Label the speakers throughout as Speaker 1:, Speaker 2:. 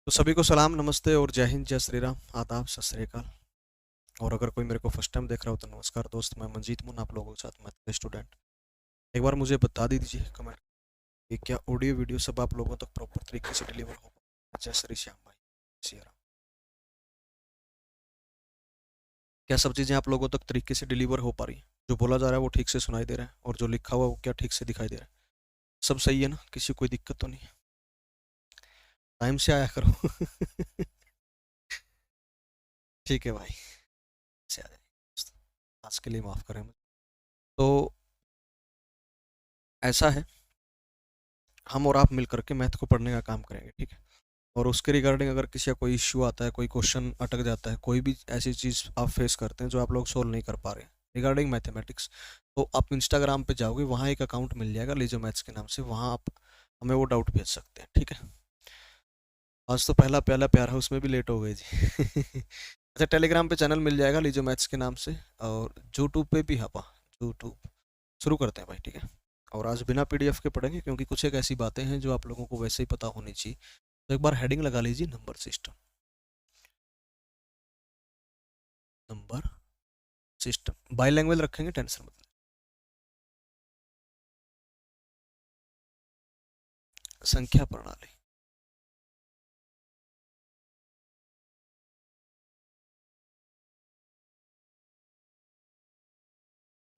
Speaker 1: तो सभी को सलाम, नमस्ते और जय हिंद, जय श्री राम, आदाब, सत श्री अकाल। और अगर कोई मेरे को फर्स्ट टाइम देख रहा हो तो नमस्कार दोस्त, मैं मंजीत मुन, आप लोगों के साथ मैं स्टूडेंट। एक बार मुझे बता दीजिए कमेंट कि क्या ऑडियो वीडियो सब आप लोगों तक प्रॉपर तरीके से डिलीवर हो। जय श्री श्याम भाई, श्री राम। क्या सब चीज़ें आप लोगों तक तरीके से डिलीवर हो पा रही हैं? जो बोला जा रहा है वो ठीक से सुनाई दे रहा है, और जो लिखा हुआ है वो क्या ठीक से दिखाई दे रहा है? सब सही है ना? किसी को कोई दिक्कत तो नहीं है? टाइम से आया करो। ठीक है भाई, से आ जाइए। आज के लिए माफ़ करें मुझे। तो ऐसा है, हम और आप मिल करके मैथ को पढ़ने का काम करेंगे, ठीक है? और उसके रिगार्डिंग अगर किसी का कोई इश्यू आता है, कोई क्वेश्चन अटक जाता है, कोई भी ऐसी चीज़ आप फेस करते हैं जो आप लोग सोल्व नहीं कर पा रहे हैं रिगार्डिंग मैथमेटिक्स, तो आप इंस्टाग्राम पे जाओगे, वहाँ एक अकाउंट मिल जाएगा लीजो मैथ्स के नाम से, वहाँ आप हमें वो डाउट भेज सकते हैं, ठीक है? आज तो पहला पहला प्यार है, उसमें भी लेट हो गए जी। अच्छा, टेलीग्राम पे चैनल मिल जाएगा लीजो मैथ्स के नाम से, और यूट्यूब पे भी हपा यूट्यूब। शुरू करते हैं भाई, ठीक है? और आज बिना पीडीएफ के पढ़ेंगे, क्योंकि कुछ एक ऐसी बातें हैं जो आप लोगों को वैसे ही पता होनी चाहिए। तो एक बार हेडिंग लगा लीजिए, number system. Number system by language रखेंगे, टेंशन मत। संख्या प्रणाली।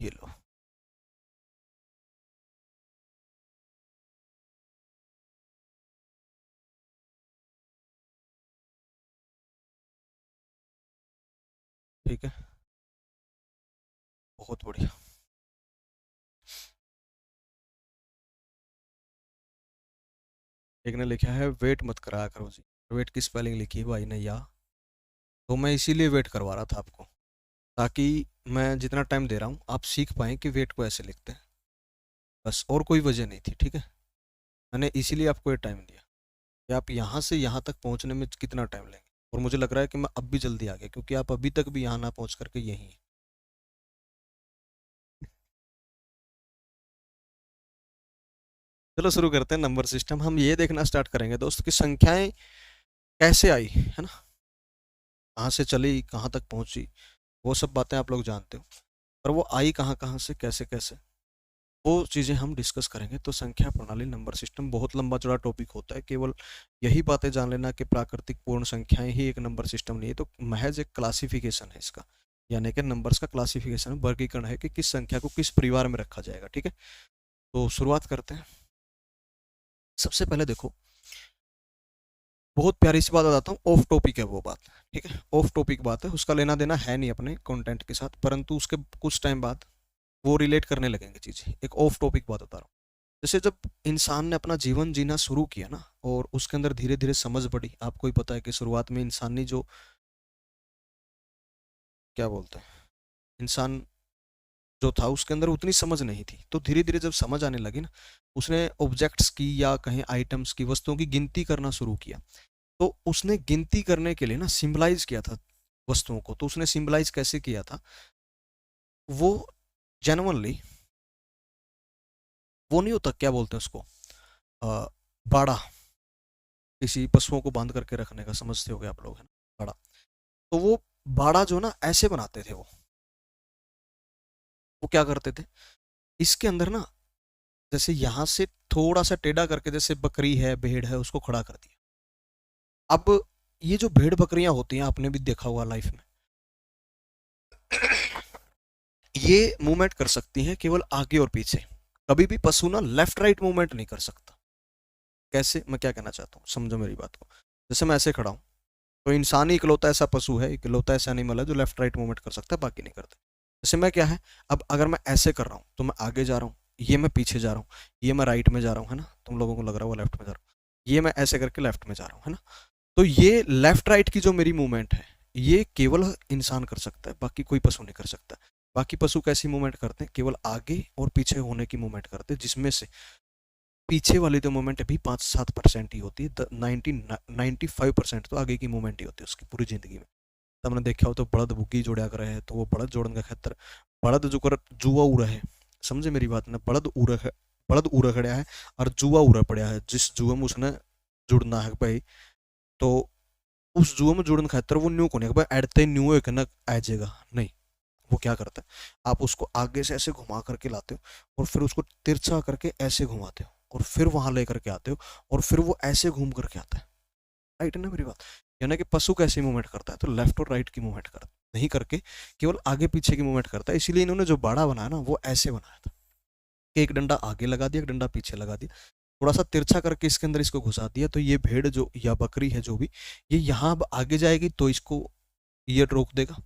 Speaker 1: ये लो। ठीक है, बहुत बढ़िया। एक ने लिखा है वेट मत कराया करो जी। वेट की स्पेलिंग लिखी है भाई ने, या तो मैं इसीलिए वेट करवा रहा था आपको, ताकि मैं जितना टाइम दे रहा हूँ आप सीख पाएँ कि वेट को ऐसे लिखते हैं, बस, और कोई वजह नहीं थी, ठीक है? मैंने इसीलिए आपको ये टाइम दिया कि आप यहाँ से यहाँ तक पहुँचने में कितना टाइम लेंगे। और मुझे लग रहा है कि मैं अब भी जल्दी आ गया, क्योंकि आप अभी तक भी यहाँ ना पहुँच करके यहीं हैं। चलो शुरू करते हैं। नंबर सिस्टम, हम ये देखना स्टार्ट करेंगे दोस्त कि संख्याएं कैसे आई, है ना? कहाँ से चली, कहाँ तक पहुँची, वो सब बातें आप लोग जानते हो। पर वो आई कहाँ कहाँ से, कैसे कैसे, वो चीज़ें हम डिस्कस करेंगे। तो संख्या प्रणाली, नंबर सिस्टम बहुत लंबा चौड़ा टॉपिक होता है। केवल यही बातें जान लेना कि प्राकृतिक पूर्ण संख्याएं ही एक नंबर सिस्टम नहीं है, तो महज एक क्लासिफिकेशन है इसका, यानी कि नंबर्स का क्लासिफिकेशन, वर्गीकरण है कि किस संख्या को किस परिवार में रखा जाएगा, ठीक है? तो शुरुआत करते हैं। सबसे पहले देखो, बहुत प्यारी सी बात बताता हूँ, ऑफ टॉपिक है वो बात, ठीक है? ऑफ टॉपिक बात है, उसका लेना देना है नहीं अपने कंटेंट के साथ, परंतु उसके कुछ टाइम बाद वो रिलेट करने लगेंगे चीज़ें। एक ऑफ टॉपिक बात बता रहा हूँ। जैसे जब इंसान ने अपना जीवन जीना शुरू किया ना, और उसके अंदर धीरे धीरे समझ बढ़ी, आपको ही पता है कि शुरुआत में इंसानी जो, क्या बोलते हैं, इंसान जो था उसके अंदर उतनी समझ नहीं थी। तो धीरे धीरे जब समझ आने लगी ना, उसने ऑब्जेक्ट्स की या कहें आइटम्स की, वस्तुओं की गिनती करना शुरू किया। तो उसने गिनती करने के लिए ना सिंबलाइज किया था वस्तुओं को। तो उसने सिंबलाइज कैसे किया था? वो जेनुअनली, वो नहीं होता, क्या बोलते हैं उसको, अ, बाड़ा, किसी पशुओं को बांध करके रखने का, समझते हो गए आप लोग, है ना? बाड़ा। तो वो बाड़ा जो ना ऐसे बनाते थे वो क्या करते थे, इसके अंदर ना, जैसे यहाँ से थोड़ा सा टेढ़ा करके, जैसे बकरी है, भेड़ है, उसको खड़ा कर दिया। अब ये जो भेड़ बकरियां होती हैं, आपने भी देखा हुआ लाइफ में, ये मूवमेंट कर सकती हैं केवल आगे और पीछे। कभी भी पशु ना लेफ्ट राइट मूवमेंट नहीं कर सकता। कैसे, मैं क्या कहना चाहता हूँ, समझो मेरी बात को। जैसे मैं ऐसे खड़ा हूँ, तो इंसान ही इकलौता ऐसा पशु है, इकलौता ऐसा एनिमल है जो लेफ्ट राइट मूवमेंट कर सकता है, बाकी नहीं करते। जैसे मैं क्या है, अब अगर मैं ऐसे कर रहा हूँ तो मैं आगे जा रहा हूँ, ये मैं पीछे जा रहा हूँ, ये मैं राइट में जा रहा हूँ, है ना? तुम लोगों को लग रहा होगा लेफ्ट में जा रहा हूँ, ये मैं ऐसे करके लेफ्ट में जा रहा हूँ, है ना? तो ये लेफ्ट राइट की जो मेरी मूवमेंट है, ये केवल इंसान कर सकता है, बाकी कोई पशु नहीं कर सकता। बाकी पशु कैसी मूवमेंट करते हैं? केवल आगे और पीछे होने की मूवमेंट करते हैं, जिसमें से पीछे वाली तो मूवमेंट अभी 5-7% ही होती है। 95% तो आगे की मूवमेंट ही होती है उसकी पूरी जिंदगी में। तो हमने देखा हो तो बड़द बुग्गी जोड़ा कर रहे हैं, तो वो बड़द जोड़न का खतर, बड़द जो कर जुआ उड़ा है, समझे मेरी बात ना? बड़द उड़ा खड़ा है और जुआ उड़ा पड़ा है, जिस जुए में उसने जुड़ना है भाई, तो उस जुए में जुड़न खातर वो न्यू को नहीं एडते न्यू एक ना आ जाएगा नहीं। वो क्या करता है, आप उसको आगे से ऐसे घुमा करके लाते हो और फिर उसको तिरछा करके ऐसे घुमाते हो और फिर वहां लेकर के आते हो और फिर वो ऐसे घूम करके आता है। राइट है ना मेरी बात? यानी कि पशु कैसे मूवमेंट करता है, तो लेफ्ट और राइट की मूवमेंट करता नहीं करके केवल आगे पीछे की मूवमेंट करता है। इसीलिए इन्होंने जो बाड़ा बनाया ना वो ऐसे बनाया था कि एक डंडा आगे लगा दिया, एक डंडा पीछे लगा दिया, थोड़ा सा तिरछा करके इसके अंदर इसको घुसा दिया, तो ये भेड़ जो या बकरी है जो भी, ये यहाँ अब आगे जाएगी तो इसको ये रोक देगा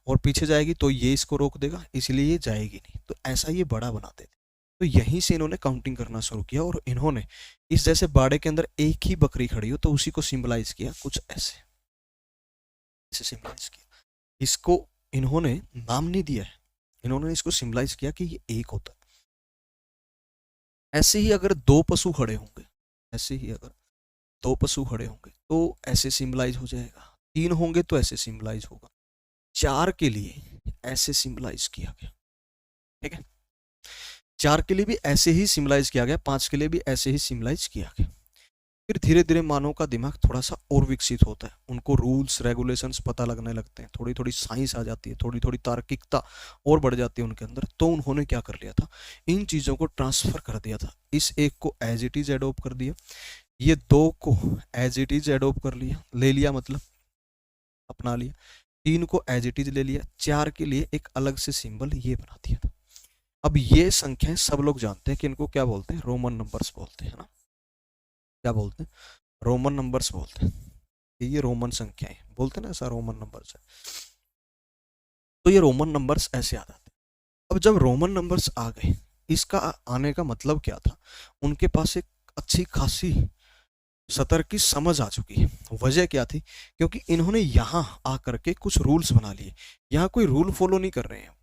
Speaker 1: और पीछे जाएगी तो ये इसको रोक देगा, इसलिए ये जाएगी नहीं। तो ऐसा ये बड़ा बनाते थे। तो यहीं से इन्होंने काउंटिंग करना शुरू किया और इन्होंने इस जैसे बाड़े के अंदर एक ही बकरी खड़ी हो तो उसी को सिंबलाइज किया कुछ ऐसे, ऐसे सिंबलाइज किया। इसको इन्होंने नाम नहीं दिया है, इन्होंने इसको सिंबलाइज किया कि ये एक होता है। ऐसे ही अगर दो पशु खड़े होंगे, ऐसे ही अगर दो पशु खड़े होंगे तो ऐसे सिंबलाइज हो जाएगा, तीन होंगे तो ऐसे सिंबलाइज होगा, चार के लिए ऐसे सिंबलाइज किया गया। ठीक है, चार के लिए भी ऐसे ही सिंबलाइज किया गया, पांच के लिए भी ऐसे ही सिंबलाइज किया गया। फिर धीरे धीरे मानव का दिमाग थोड़ा सा और विकसित होता है, उनको रूल्स रेगुलेशंस पता लगने लगते हैं, थोड़ी थोड़ी साइंस आ जाती है, थोड़ी थोड़ी तार्किकता और बढ़ जाती है उनके अंदर। तो उन्होंने क्या कर लिया था, इन चीज़ों को ट्रांसफर कर दिया था। इस एक को एज इट इज एडोप्ट कर दिया, ये दो को एज इट इज एडोप्ट कर लिया, ले लिया मतलब अपना लिया, तीन को एज इट इज ले लिया, चार के लिए एक अलग से सिंबल ये बना दिया था। अब ये संख्याएं सब लोग जानते हैं कि इनको क्या बोलते हैं, रोमन नंबर्स बोलते हैं ना। क्या बोलते हैं, रोमन नंबर्स बोलते हैं। ये रोमन संख्याएं बोलते हैं ना, ऐसा रोमन नंबर्स है। तो ये रोमन नंबर्स ऐसे आ जाते हैं। अब जब रोमन नंबर्स आ गए, इसका आने का मतलब क्या था, उनके पास एक अच्छी खासी सतर की समझ आ चुकी है। वजह क्या थी, क्योंकि इन्होंने यहाँ आकर के कुछ रूल्स बना लिए। यहाँ कोई रूल फॉलो नहीं कर रहे हैं,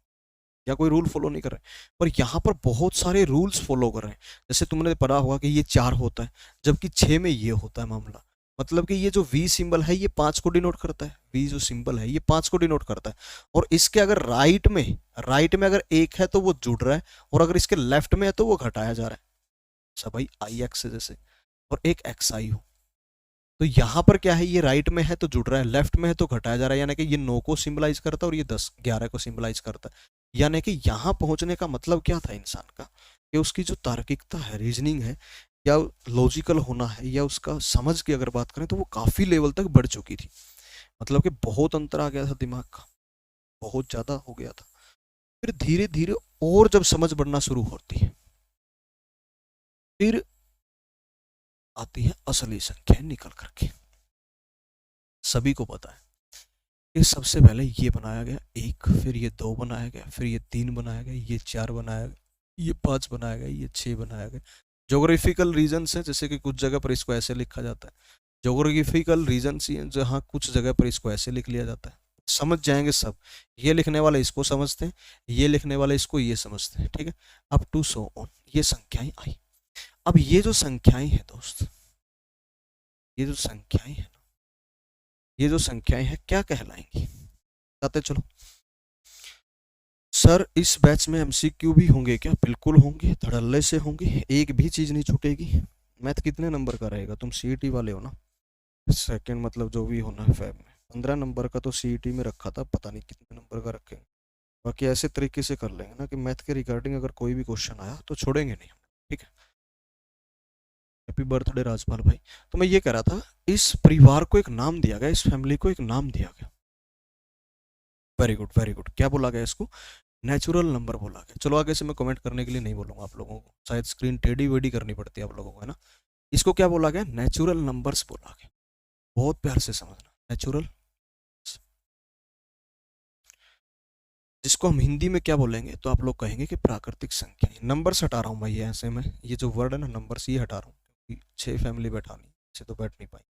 Speaker 1: या कोई रूल फॉलो नहीं कर रहे हैं, पर यहाँ पर बहुत सारे रूल्स फॉलो कर रहे हैं। जैसे तुमने पढ़ा होगा कि ये चार होता है जबकि छः में ये होता है मामला। मतलब कि ये जो वी सिंबल है ये पांच को डिनोट करता है, वी जो सिंबल है ये पांच को डिनोट करता है। और इसके अगर राइट में अगर एक है तो वो जुड़ रहा है, और अगर इसके लेफ्ट में है तो वो घटाया जा रहा है। सब भाई आई एक्स जैसे, और एक एक्स आई हो, तो यहाँ पर क्या है, ये राइट में है तो जुड़ रहा है, लेफ्ट में है तो घटाया जा रहा है। यानी कि ये 9 को सिंबलाइज करता है और ये 10 11 को सिंबलाइज करता है। यानी कि यहाँ पहुंचने का मतलब क्या था इंसान का, कि उसकी जो तार्किकता है, रीजनिंग है, या लॉजिकल होना है, या उसका समझ की अगर बात करें तो वो काफी लेवल तक बढ़ चुकी थी। मतलब कि बहुत अंतर आ गया था दिमाग का, बहुत ज्यादा हो गया था। फिर धीरे धीरे और जब समझ बढ़ना शुरू होती है, फिर आती है असली संख्या निकल करके। सभी को पता है कि सबसे पहले ये बनाया गया एक, फिर ये दो बनाया गया, फिर ये तीन बनाया गया, ये चार बनाया गया, ये पांच बनाया गया, ये छह बनाया गया। जोग्राफिकल रीजन्स है, जैसे कि कुछ जगह पर इसको ऐसे लिखा जाता है। जोग्राफिकल रीजन्स ही हैं जहाँ कुछ जगह पर इसको ऐसे लिख लिया जाता है। समझ जाएंगे सब, ये लिखने वाले इसको समझते हैं, ये लिखने वाले इसको ये समझते हैं। ठीक है, अप टू सो ऑन ये संख्याएं आई। अब ये जो संख्याएं हैं दोस्त, ये जो संख्याएं हैं, ये जो संख्याएं हैं क्या कहलाएंगी, बताते चलो। सर इस बैच में एमसीक्यू भी होंगे क्या? बिल्कुल होंगे, धड़ल्ले से होंगे, एक भी चीज नहीं छूटेगी। मैथ कितने नंबर का रहेगा, तुम सीईटी वाले हो ना, सेकंड मतलब जो भी होना है फैब में, 15 नंबर का तो सीईटी में रखा था, पता नहीं कितने नंबर का रखेंगे। बाकी ऐसे तरीके से कर लेंगे ना कि मैथ के रिगार्डिंग अगर कोई भी क्वेश्चन आया तो छोड़ेंगे नहीं। ठीक है, हैप्पी बर्थडे राजपाल भाई। तो मैं ये कह रहा था, इस परिवार को एक नाम दिया गया, इस फैमिली को एक नाम दिया गया। वेरी गुड वेरी गुड, क्या बोला गया इसको, नेचुरल नंबर बोला गया। चलो आगे से मैं कमेंट करने के लिए नहीं बोलूंगा आप लोगों को, शायद स्क्रीन टेढ़ी वेढ़ी करनी पड़ती है आप लोगों को, है ना। इसको क्या बोला गया, नेचुरल नंबर्स बोला गया। बहुत प्यार से समझना, नेचुरल, जिसको हम हिंदी में क्या बोलेंगे तो आप लोग कहेंगे कि प्राकृतिक संख्या। नंबर्स हटा रहा हूँ मैं, ये ऐसे में ये जो वर्ड है ना नंबर्स, ये हटा रहा हूँ, छह फैमिली बैठानी ऐसे तो बैठ नहीं पाई।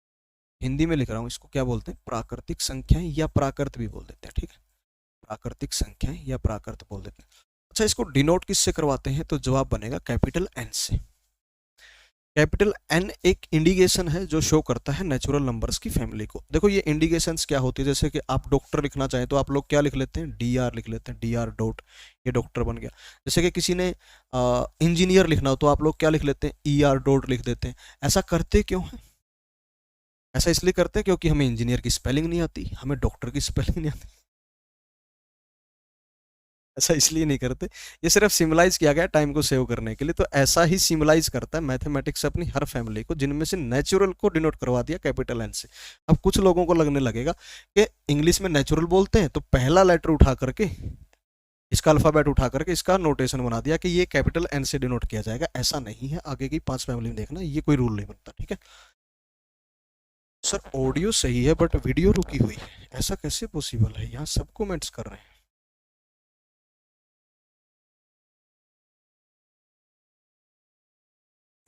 Speaker 1: हिंदी में लिख रहा हूँ, इसको क्या बोलते हैं, प्राकृतिक संख्याएं या प्राकृत भी बोल देते हैं। ठीक है, प्राकृतिक संख्याएं या प्राकृत बोल देते हैं। अच्छा, इसको डिनोट किससे करवाते हैं, तो जवाब बनेगा कैपिटल एन से। कैपिटल एन एक इंडिकेशन है जो शो करता है नेचुरल नंबर्स की फैमिली को। देखो ये इंडिकेशंस क्या होती है, जैसे कि आप डॉक्टर लिखना चाहें तो आप लोग क्या लिख लेते हैं, डी आर लिख लेते हैं, डी आर डॉट, ये डॉक्टर बन गया। जैसे कि किसी ने इंजीनियर लिखना हो तो आप लोग क्या लिख लेते हैं, ई आर डॉट लिख देते हैं। ऐसा करते क्यों है, ऐसा इसलिए करते हैं क्योंकि हमें इंजीनियर की स्पेलिंग नहीं आती, हमें डॉक्टर की स्पेलिंग नहीं आती। ऐसा इसलिए नहीं करते, ये सिर्फ सिम्बलाइज किया गया टाइम को सेव करने के लिए। तो ऐसा ही सिम्बलाइज करता है मैथमेटिक्स अपनी हर फैमिली को, जिनमें से नेचुरल को डिनोट करवा दिया कैपिटल एन से। अब कुछ लोगों को लगने लगेगा कि इंग्लिश में नेचुरल बोलते हैं तो पहला लेटर उठा करके, इसका अल्फाबेट उठा करके इसका नोटेशन बना दिया कि ये कैपिटल एन से डिनोट किया जाएगा। ऐसा नहीं है, आगे की 5 फैमिली में देखना, ये कोई रूल नहीं बनता, ठीक है। सर ऑडियो सही है बट वीडियो रुकी हुई है, ऐसा कैसे पॉसिबल है? यहाँ सब कमेंट्स कर रहे हैं।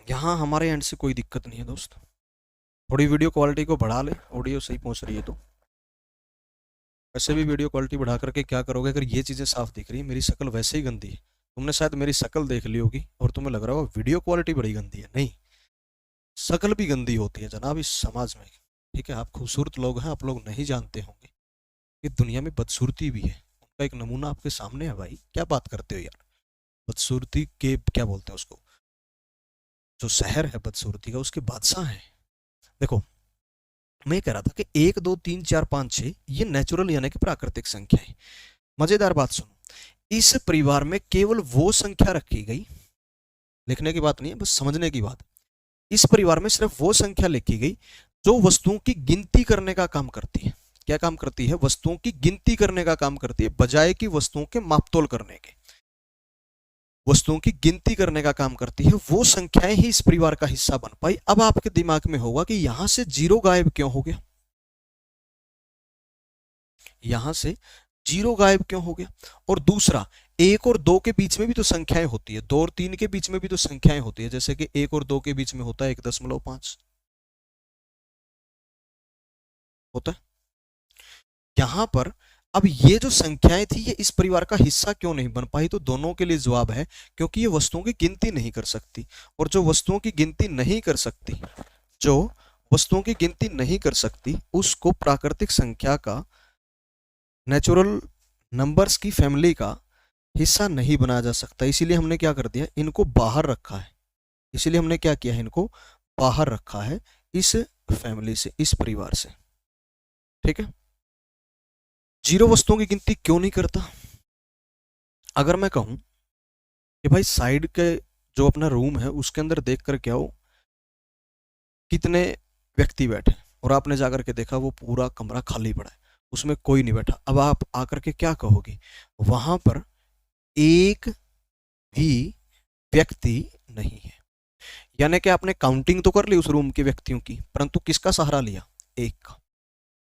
Speaker 1: यहाँ हमारे एंड से कोई दिक्कत नहीं है दोस्त, थोड़ी वीडियो क्वालिटी को बढ़ा ले, ऑडियो सही पहुंच रही है तो। वैसे भी वीडियो क्वालिटी बढ़ा करके क्या करोगे अगर ये चीज़ें साफ दिख रही है? मेरी शक्ल वैसे ही गंदी है, तुमने शायद मेरी शक्ल देख ली होगी और तुम्हें लग रहा होगा वीडियो क्वालिटी बड़ी गंदी है। नहीं, शक्ल भी गंदी होती है जनाब इस समाज में, ठीक है। आप खूबसूरत लोग हैं, आप लोग नहीं जानते होंगे कि दुनिया में बदसूरती भी है, उनका एक नमूना आपके सामने है। भाई क्या बात करते हो यार, बदसूरती के क्या बोलते हैं उसको, जो शहर है बदसूरती का उसके बादशाह हैं। देखो मैं कह रहा था कि 1 2 3 4 5 6 ये नेचुरल यानी कि प्राकृतिक संख्या है। मजेदार बात सुनो, इस परिवार में केवल वो संख्या रखी गई, लिखने की बात नहीं है, बस समझने की बात। इस परिवार में सिर्फ वो संख्या लिखी गई जो वस्तुओं की गिनती करने का काम करती है। क्या काम करती है? वस्तुओं की गिनती करने का काम करती है, बजाय कि वस्तुओं के मापतोल करने के। वस्तुओं की गिनती करने का काम करती है, वो संख्याएं ही इस परिवार का हिस्सा बन पाई। अब आपके दिमाग में होगा कि यहां से 0 गायब क्यों हो गया, यहां से 0 गायब क्यों हो गया। और दूसरा, 1 और 2 के बीच में भी तो संख्याएं होती है, 2 और 3 के बीच में भी तो संख्याएं होती है, जैसे कि 1 और 2 के बीच में होता है 1.5 होता है। यहां पर अब ये जो संख्याएं थी ये इस परिवार का हिस्सा क्यों नहीं बन पाई? तो दोनों के लिए जवाब है क्योंकि ये वस्तुओं की गिनती नहीं कर सकती, और जो वस्तुओं की गिनती नहीं कर सकती, जो वस्तुओं की गिनती नहीं कर सकती उसको प्राकृतिक संख्या का, नेचुरल नंबर्स की फैमिली का हिस्सा नहीं बनाया जा सकता। इसीलिए हमने क्या कर दिया, इनको बाहर रखा है। इसीलिए हमने क्या किया है, इनको बाहर रखा है इस फैमिली से, इस परिवार से, ठीक है। 0 वस्तुओं की गिनती क्यों नहीं करता? अगर मैं कहूं कि भाई साइड के जो अपना रूम है उसके अंदर देख कर क्या हो कितने व्यक्ति बैठे, और आपने जाकर के देखा वो पूरा कमरा खाली पड़ा है, उसमें कोई नहीं बैठा, अब आप आकर के क्या कहोगे? वहां पर एक भी व्यक्ति नहीं है। यानी कि आपने काउंटिंग तो कर ली उस रूम के व्यक्तियों की, परंतु किसका सहारा लिया? एक का,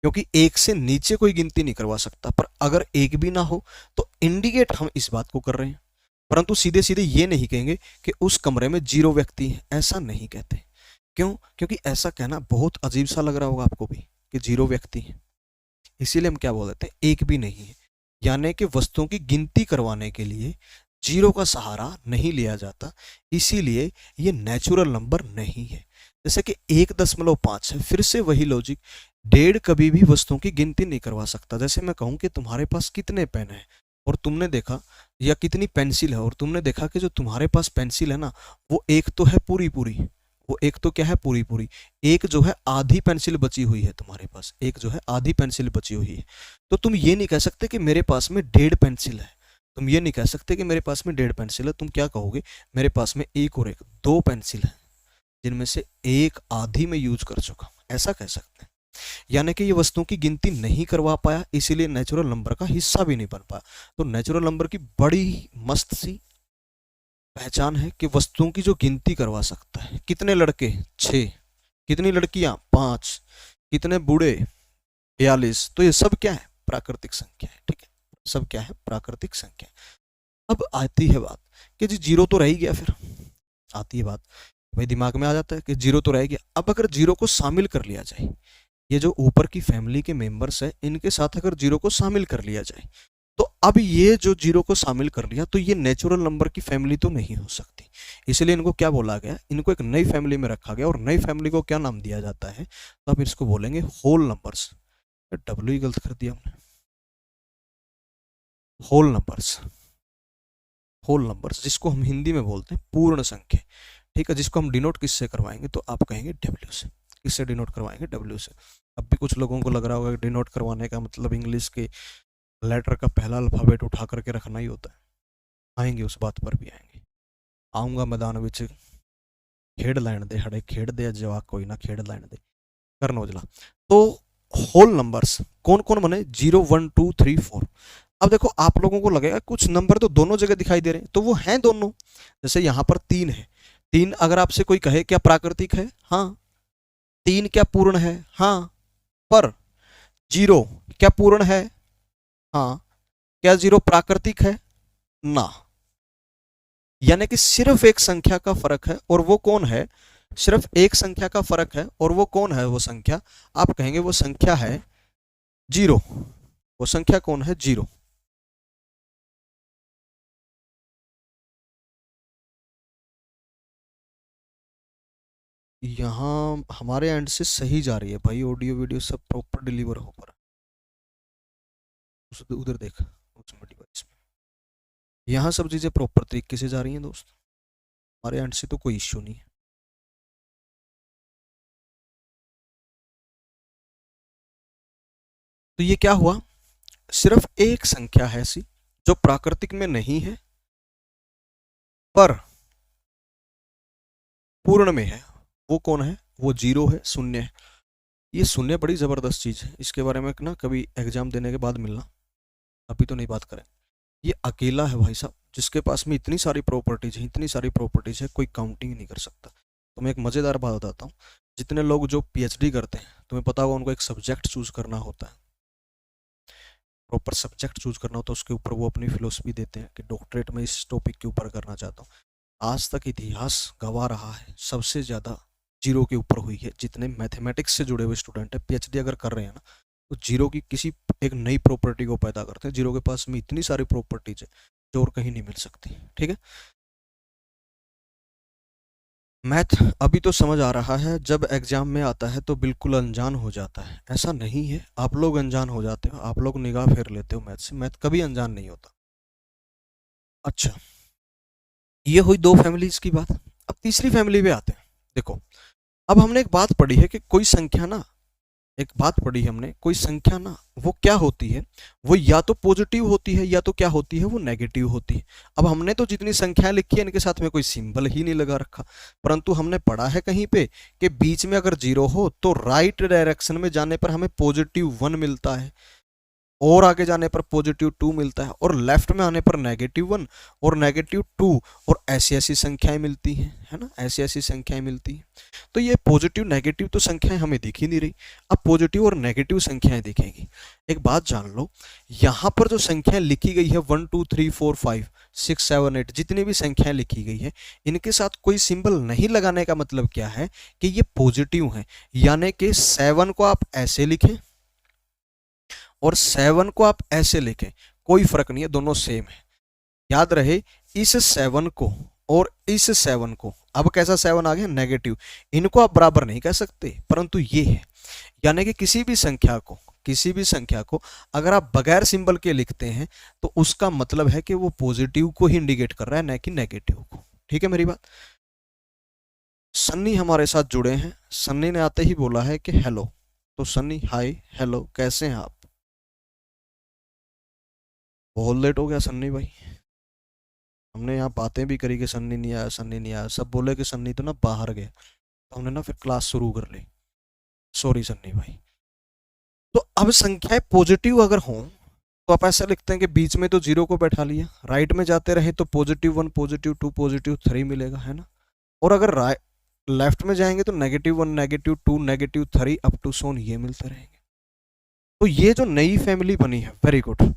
Speaker 1: क्योंकि एक से नीचे कोई गिनती नहीं करवा सकता। पर अगर एक भी ना हो तो इंडिकेट हम इस बात को कर रहे हैं, परंतु सीधे सीधे ये नहीं कहेंगे कि उस कमरे में 0 व्यक्ति हैं, ऐसा नहीं कहते। क्यों? क्योंकि ऐसा कहना बहुत अजीब सा लग रहा होगा आपको भी कि 0 व्यक्ति हैं, इसीलिए हम क्या बोल देते हैं, एक भी नहीं है। यानी कि वस्तुओं की गिनती करवाने के लिए 0 का सहारा नहीं लिया जाता, इसीलिए ये नेचुरल नंबर नहीं है। जैसे कि 1.5 है, फिर से वही लॉजिक, 1.5 कभी भी वस्तुओं की गिनती नहीं करवा सकता। जैसे मैं कहूं कि तुम्हारे पास कितने पेन है और तुमने देखा, या कितनी पेंसिल है और तुमने देखा कि जो तुम्हारे पास पेंसिल है ना वो एक तो है पूरी पूरी, वो एक तो क्या है पूरी पूरी, एक जो है आधी पेंसिल बची हुई है तुम्हारे पास, एक जो है आधी पेंसिल बची हुई है। तो तुम ये नहीं कह सकते कि मेरे पास में 1.5 पेंसिल है, तुम ये नहीं कह सकते कि मेरे पास में 1.5 पेंसिल है, तुम क्या कहोगे, मेरे पास में एक और एक 2 पेंसिल है जिनमें से एक आधी में यूज कर चुका, ऐसा कह सकते हैं। यानी कि ये वस्तुओं की गिनती नहीं करवा पाया, इसीलिए नेचुरल नंबर का हिस्सा भी नहीं बन पाया। तो नेचुरल नंबर की बड़ी मस्त सी पहचान है कि वस्तुओं की जो गिनती करवा सकता है। कितने लड़के? 6, कितनी लड़कियां? 5, कितने बूढ़े? 42। तो ये सब क्या है? प्राकृतिक संख्या है, ठीक है, सब क्या है? प्राकृतिक संख्या। अब आती है बात कि जी 0 तो रह ही गया, फिर आती है बात, भाई दिमाग में आ जाता है कि 0 तो रह गया। अब अगर 0 को शामिल कर लिया जाए, ये जो ऊपर की फैमिली के मेंबर्स है इनके साथ अगर 0 को शामिल कर लिया जाए, तो अब ये जो 0 को शामिल कर लिया तो ये नेचुरल नंबर की फैमिली तो नहीं हो सकती, इसलिए इनको क्या बोला गया, इनको एक नई फैमिली में रखा गया। और नई फैमिली को क्या नाम दिया जाता है? तो अब इसको बोलेंगे होल नंबर्स। डब्ल्यू गलत कर दिया हमने, होल नंबर्स, होल नंबर्स जिसको हम हिंदी में बोलते हैं पूर्ण संख्या, ठीक है, जिसको हम डिनोट किससे करवाएंगे तो आप कहेंगे डब्ल्यू से। किससे डिनोट करवाएंगे? डब्ल्यू से। अब भी कुछ लोगों को लग रहा होगा कि डिनोट करवाने का मतलब इंग्लिश के लेटर का पहला अल्फ़ाबेट उठा करके रखना ही होता है। आएंगे, उस बात पर भी आएंगे। आऊँगा मैदान विच खेड लैन दे हड़े खेड दे जवाक कोई ना खेड लैन दे कर नौजला। तो होल नंबर्स कौन कौन बने? 0 1 2 3 4। अब देखो आप लोगों को लगेगा कुछ नंबर तो दोनों जगह दिखाई दे रहे हैं, तो वो हैं दोनों। जैसे यहाँ पर 3 है, 3 अगर आपसे कोई कहे क्या प्राकृतिक है? हाँ। 3 क्या पूर्ण है? हाँ। पर 0 क्या पूर्ण है? हाँ। क्या 0 प्राकृतिक है? ना। यानी कि सिर्फ एक संख्या का फर्क है, और वो कौन है? सिर्फ एक संख्या का फर्क है, और वो कौन है? वो संख्या आप कहेंगे वो संख्या है 0। वो संख्या कौन है? 0। यहाँ हमारे एंड से सही जा रही है भाई, ऑडियो वीडियो सब प्रॉपर डिलीवर हो पा रहा है। उधर देख उस डिवाइस में, यहाँ सब चीज़ें प्रॉपर तरीके से जा रही हैं दोस्त। हमारे एंड से तो कोई इश्यू नहीं है। तो ये क्या हुआ? सिर्फ एक संख्या है ऐसी जो प्राकृतिक में नहीं है पर पूर्ण में है। वो कौन है? वो 0 है, शून्य है। ये शून्य बड़ी जबरदस्त चीज है, इसके बारे में ना कभी एग्जाम देने के बाद मिलना, अभी तो नहीं बात करें। ये अकेला है भाई साहब जिसके पास में इतनी सारी प्रॉपर्टीज है, इतनी सारी प्रॉपर्टीज है, कोई काउंटिंग नहीं कर सकता। तो मैं एक मजेदार बात बताता हूँ। जितने लोग जो पीएचडी करते हैं, तुम्हें पता होगा उनको एक सब्जेक्ट चूज करना होता है, प्रॉपर सब्जेक्ट चूज करना होता है, उसके ऊपर वो अपनी फिलोसफी देते हैं कि डॉक्टरेट में इस टॉपिक के ऊपर करना चाहता हूँ। आज तक इतिहास गवा रहा है सबसे ज़्यादा 0 के ऊपर हुई है। जितने मैथमेटिक्स से जुड़े हुए स्टूडेंट हैं, पीएचडी अगर कर रहे हैं ना, तो 0 की किसी एक नई प्रॉपर्टी को पैदा करते हैं। 0 के पास में इतनी सारी प्रॉपर्टीज है जो और कहीं नहीं मिल सकती। ठीक है, मैथ अभी तो समझ आ रहा है, जब एग्जाम में आता है तो बिल्कुल अनजान हो जाता है। ऐसा नहीं है, आप लोग अनजान हो जाते हो, आप लोग निगाह फेर लेते हो मैथ से, मैथ कभी अनजान नहीं होता। अच्छा, ये हुई दो फैमिलीज की बात। अब तीसरी फैमिली पे आते हैं। देखो, अब हमने एक बात पढ़ी है कि कोई संख्या ना, एक बात पढ़ी हमने, कोई संख्या ना वो क्या होती है? वो या तो पॉजिटिव होती है या तो क्या होती है? वो नेगेटिव होती है। अब हमने तो जितनी संख्याएं लिखी है इनके साथ में कोई सिंबल ही नहीं लगा रखा, परंतु हमने पढ़ा है कहीं पे कि बीच में अगर 0 हो तो राइट डायरेक्शन में जाने पर हमें +1 मिलता है, और आगे जाने पर +2 मिलता है, और लेफ्ट में आने पर -1 और -2, और ऐसी ऐसी संख्याएं मिलती हैं, है ना? ऐसी ऐसी संख्याएं मिलती हैं। तो ये पॉजिटिव नेगेटिव तो संख्याएं हमें दिख ही नहीं रही, अब पॉजिटिव और नेगेटिव संख्याएं दिखेंगी। एक बात जान लो, यहाँ पर जो संख्याएं लिखी गई है 1 2 3 4 5 6 7 8, जितनी भी संख्याएं लिखी गई है, इनके साथ कोई सिंबल नहीं लगाने का मतलब क्या है? कि ये पॉजिटिव हैं। यानी कि 7 को आप ऐसे लिखें और 7 को आप ऐसे लिखें, कोई फर्क नहीं है, दोनों सेम है। याद रहे, इस 7 को और इस 7 को, अब कैसा 7 आ गया? नेगेटिव। इनको आप बराबर नहीं कह सकते, परंतु ये है। यानी कि किसी भी संख्या को, किसी भी संख्या को अगर आप बगैर सिंबल के लिखते हैं तो उसका मतलब है कि वो पॉजिटिव को ही इंडिकेट कर रहा है, न कि नेगेटिव को। ठीक है मेरी बात? सन्नी हमारे साथ जुड़े हैं। सन्नी ने आते ही बोला है कि हेलो। तो सन्नी, हाय, हेलो, कैसे हैं आप? बहुत लेट हो गया सन्नी भाई। हमने यहाँ बातें भी करी कि सन्नी नहीं आया, सन्नी नहीं आया, सब बोले कि सन्नी तो ना बाहर गए, तो हमने ना फिर क्लास शुरू कर ली। सॉरी सन्नी भाई। तो अब संख्याएं पॉजिटिव अगर हों तो आप ऐसा लिखते हैं कि बीच में तो 0 को बैठा लिया, राइट में जाते रहे तो +1 +2 +3 मिलेगा, है ना? और अगर लेफ्ट में जाएंगे तो -1 -2 -3 अप टू सोन ये मिलते रहेंगे। तो ये जो नई फैमिली बनी है, वेरी गुड,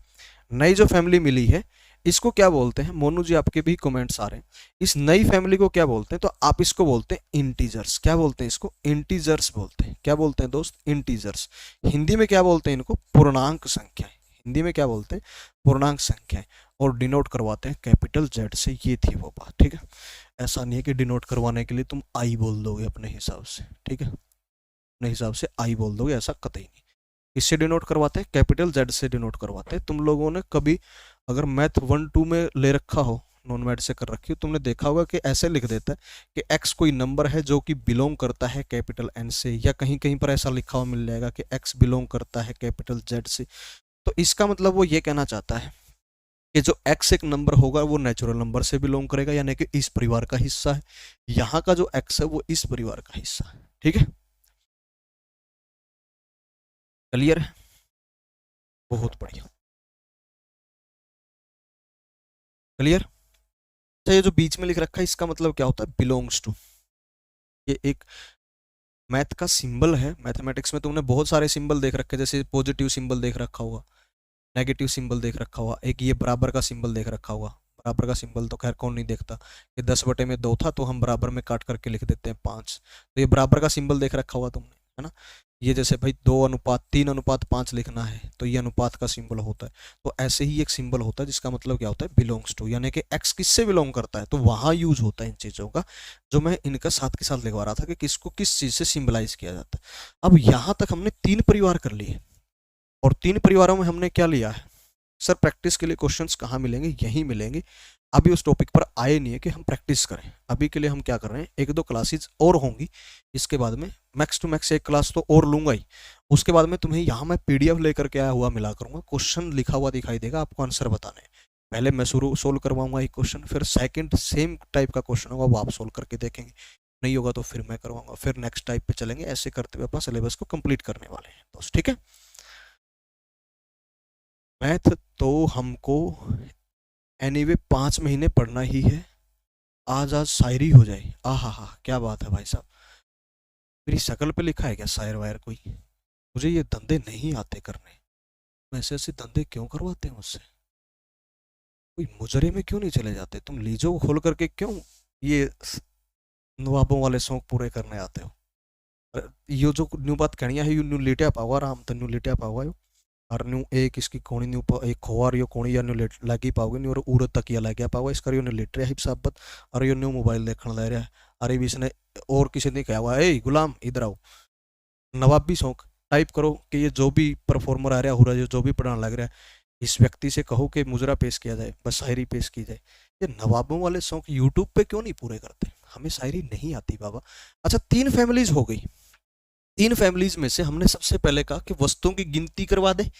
Speaker 1: नई जो फैमिली मिली है, इसको क्या बोलते हैं? मोनू जी आपके भी कमेंट्स आ रहे हैं, इस नई फैमिली को क्या बोलते हैं? तो आप इसको बोलते हैं इंटीजर्स। क्या बोलते हैं इसको? इंटीजर्स बोलते हैं। क्या बोलते हैं दोस्त? इंटीजर्स। हिंदी में क्या बोलते हैं इनको? पूर्णांक संख्याएं। हिंदी में क्या बोलते हैं? पूर्णांक संख्याएं। और डिनोट करवाते हैं कैपिटल जेड से। ये थी वो बात, ठीक है? ऐसा नहीं है कि डिनोट करवाने के लिए तुम आई बोल दोगे अपने हिसाब से, ठीक है? अपने हिसाब से आई बोल दोगे, ऐसा कतई नहीं। इससे डिनोट करवाते हैं, कैपिटल जेड से डिनोट करवाते हैं। तुम लोगों ने कभी अगर मैथ 1 2 में ले रखा हो नॉन मैथ से कर रखी हो, तुमने देखा होगा कि ऐसे लिख देता है कि एक्स कोई नंबर है जो कि बिलोंग करता है कैपिटल एन से, या कहीं कहीं पर ऐसा लिखा हुआ मिल जाएगा कि एक्स बिलोंग करता है कैपिटल जेड से। तो इसका मतलब वो ये कहना चाहता है कि जो एक्स एक नंबर होगा वो नेचुरल नंबर से बिलोंग करेगा, यानी कि इस परिवार का हिस्सा है। यहाँ का जो एक्स है वो इस परिवार का हिस्सा है। ठीक है, क्लियर है? बहुत बढ़िया, क्लियर। अच्छा, ये जो बीच में लिख रखा है इसका मतलब क्या होता है? Belongs to. ये एक मैथ का सिंबल है। मैथमेटिक्स में तुमने बहुत सारे सिंबल देख रखे हैं, जैसे पॉजिटिव सिंबल देख रखा हुआ, नेगेटिव सिंबल देख रखा हुआ, एक ये बराबर का सिंबल देख रखा हुआ। बराबर का सिंबल तो खैर कौन नहीं देखता, कि 10/2 था तो हम बराबर में काट करके लिख देते हैं 5। तो ये बराबर का सिंबल देख रखा हुआ तुमने, है ना? ये जैसे भाई 2:3:5 लिखना है तो ये अनुपात का सिंबल होता है। तो ऐसे ही एक सिंबल होता है जिसका मतलब क्या होता है? बिलोंग्स टू, यानी कि एक्स किससे बिलोंग करता है, तो वहां यूज होता है इन चीजों का, जो मैं इनका साथ के साथ लिखवा रहा था कि किसको किस चीज से सिंबलाइज किया जाता है। अब यहां तक हमने 3 परिवार कर लिए, और 3 परिवारों में हमने क्या लिया है? सर प्रैक्टिस के लिए क्वेश्चंस कहाँ मिलेंगे? यहीं मिलेंगे। अभी उस टॉपिक पर आए नहीं है कि हम प्रैक्टिस करें। अभी के लिए हम क्या कर रहे हैं, 1-2 क्लासेज और होंगी, इसके बाद में मैक्स टू मैक्स एक क्लास तो और लूंगा ही। उसके बाद में तुम्हें यहाँ मैं पीडीएफ लेकर के आया हुआ मिला करूंगा, क्वेश्चन लिखा हुआ दिखाई देगा, आपको आंसर बताने हैं। पहले मैं शुरू सोल्व करवाऊंगा एक क्वेश्चन, फिर सेकंड सेम टाइप का क्वेश्चन होगा वो आप सोल्व करके देखेंगे, नहीं होगा तो फिर मैं करवाऊंगा, फिर नेक्स्ट टाइप पे चलेंगे। ऐसे करते हुए अपना सिलेबस को कंप्लीट करने वाले हैं दोस्त, ठीक है? मैथ तो हमको एनीवे 5 महीने पढ़ना ही है। आज आज शायरी हो जाए, आ हा, क्या बात है भाई साहब। मेरी शक्ल पे लिखा है क्या शायर वायर कोई? मुझे ये धंधे नहीं आते करने, ऐसे ऐसे धंधे क्यों करवाते हैं मुझसे? कोई मुजरे में क्यों नहीं चले जाते? तुम लीजो खोल करके क्यों ये नवाबों वाले शौक पूरे करने आते हो? यो जो न्यू बात कहनी है, यू न्यू लेटिया पावा राम तो न्यू लेटिया पावा यो, और न्यू एक इसकी कोणी न्यू एक खोवार यो कोणी या न्यू लगी पाओगे न्यू, और उर तकिया लग गया पावा इसका, यो न्यू लेट रहा है साबत, और यो न्यू मोबाइल देखने लग रहा है। अरे भी इसने और किसी ने कहा हुआ, ए गुलाम इधर आओ, नवाबी शौक टाइप करो कि ये जो भी परफॉर्मर आ रहा हो रहा है, जो भी पढ़ाने लग रहा है, इस व्यक्ति से कहो कि मुजरा पेश किया जाए, बस शायरी पेश की जाए। ये नवाबों वाले शौक यूट्यूब पे क्यों नहीं पूरे करते? हमें शायरी नहीं आती बाबा। अच्छा, 3 फैमिलीज हो गई। 3 फैमिलीज में से हमने सबसे पहले कहा कि वस्तुओं की गिनती करवा दे,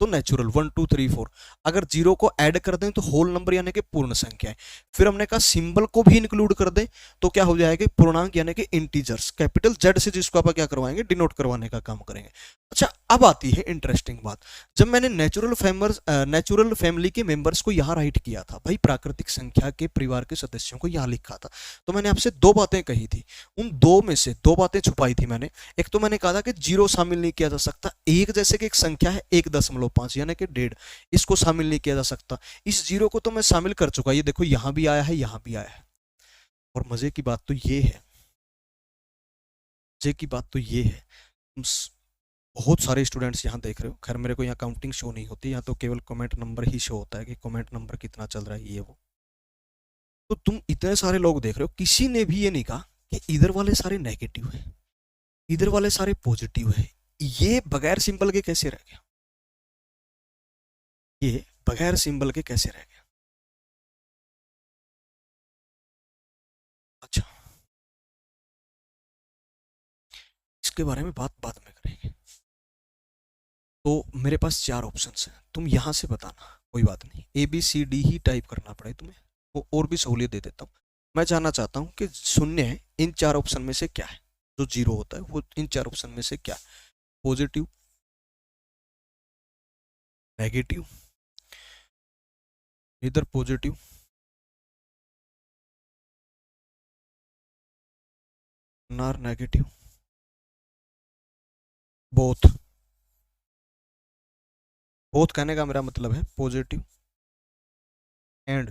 Speaker 1: तो नेचुरल 1 2 3 4। अगर जीरो को ऐड कर दें तो होल नंबर यानी कि पूर्ण संख्या है। फिर हमने कहा सिंबल को भी इंक्लूड कर दें तो क्या हो जाएगा? पूर्णांक यानी कि इंटीजर्स, कैपिटल जेड से, जिसको आप क्या करवाएंगे? डिनोट करवाने का काम करेंगे। अच्छा, अब आती है इंटरेस्टिंग बात। जब मैंने नेचुरल फैमिली के मेंबर्स को यहाँ राइट किया था, भाई प्राकृतिक संख्या के परिवार के सदस्यों को यहाँ लिखा था, तो मैंने आपसे 2 बातें कही थी। उन 2 में से 2 बातें छुपाई थी मैंने। एक तो मैंने कहा था कि जीरो शामिल नहीं किया जा सकता, एक जैसे कि एक संख्या है 1.5 यानी कि 1.5, इसको शामिल नहीं किया जा सकता। इस जीरो को तो मैं शामिल कर चुका, ये देखो यहां भी आया है, यहां भी आया है। और मजे की बात तो ये है, मजे की बात तो ये है, बहुत सारे स्टूडेंट्स यहाँ देख रहे हो। खैर मेरे को यहाँ काउंटिंग शो नहीं होती, यहाँ तो केवल कमेंट नंबर ही शो होता है कि कमेंट नंबर कितना चल रहा है, ये वो। तो तुम इतने सारे लोग देख रहे हो, किसी ने भी ये नहीं कहा कि इधर वाले सारे नेगेटिव है, इधर वाले सारे पॉजिटिव है। ये बगैर सिंबल के कैसे रह गया? ये बगैर सिंबल के कैसे रह गया? अच्छा, इसके बारे में बात बाद में करेंगे। तो मेरे पास 4 ऑप्शंस हैं, तुम यहां से बताना, कोई बात नहीं, ABCD ही टाइप करना पड़े तुम्हें, वो और भी सहूलियत दे देता हूँ। मैं जानना चाहता हूँ कि शून्य है इन 4 ऑप्शन में से क्या है? जो जीरो होता है वो इन 4 ऑप्शन में से क्या है? पॉजिटिव, नेगेटिव, इधर positive, nor negative, both. Both कहने का मेरा मतलब है पॉजिटिव एंड।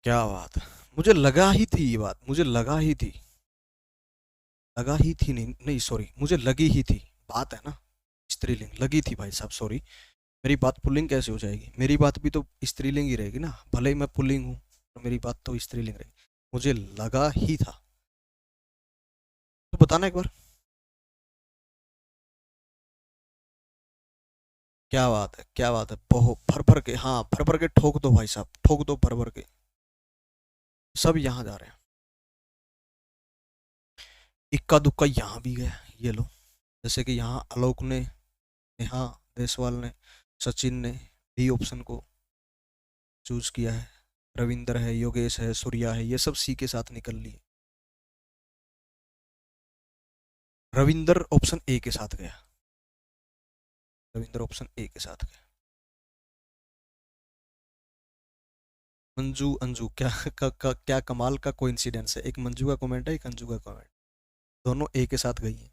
Speaker 1: क्या बात है, मुझे लगा ही थी ये बात, मुझे लगा ही थी, लगा ही थी, नहीं नहीं सॉरी, मुझे लगी ही थी। बात है ना स्त्रीलिंग, लगी थी भाई साहब, सॉरी। मेरी बात पुल्लिंग कैसे हो जाएगी? मेरी बात भी तो स्त्रीलिंग ही रहेगी ना, भले ही मैं पुल्लिंग हूँ, तो मेरी बात तो स्त्रीलिंग रहेगी। मुझे लगा ही था। तो बताना एक बार। क्या बात है, क्या बात है, बहुत भर भर के, हाँ भर भर के ठोक दो भाई साहब, ठोक दो भर भर के, सब यहाँ जा रहे हैं। इक्का दुक्का यहाँ भी गया, ये लो, जैसे कि यहाँ आलोक ने, नेहा देसवाल ने, सचिन ने डी ऑप्शन को चूज किया है, रविंदर है, योगेश है, सूर्या है, ये सब सी के साथ निकल लिए। रविंदर ऑप्शन ए के साथ गया, रविंदर ऑप्शन ए के साथ गया। मंजू अंजू, क्या कमाल का कोइंसिडेंस है, एक मंजू का कमेंट है, एक अंजू का कमेंट, दोनों ए के साथ गई हैं।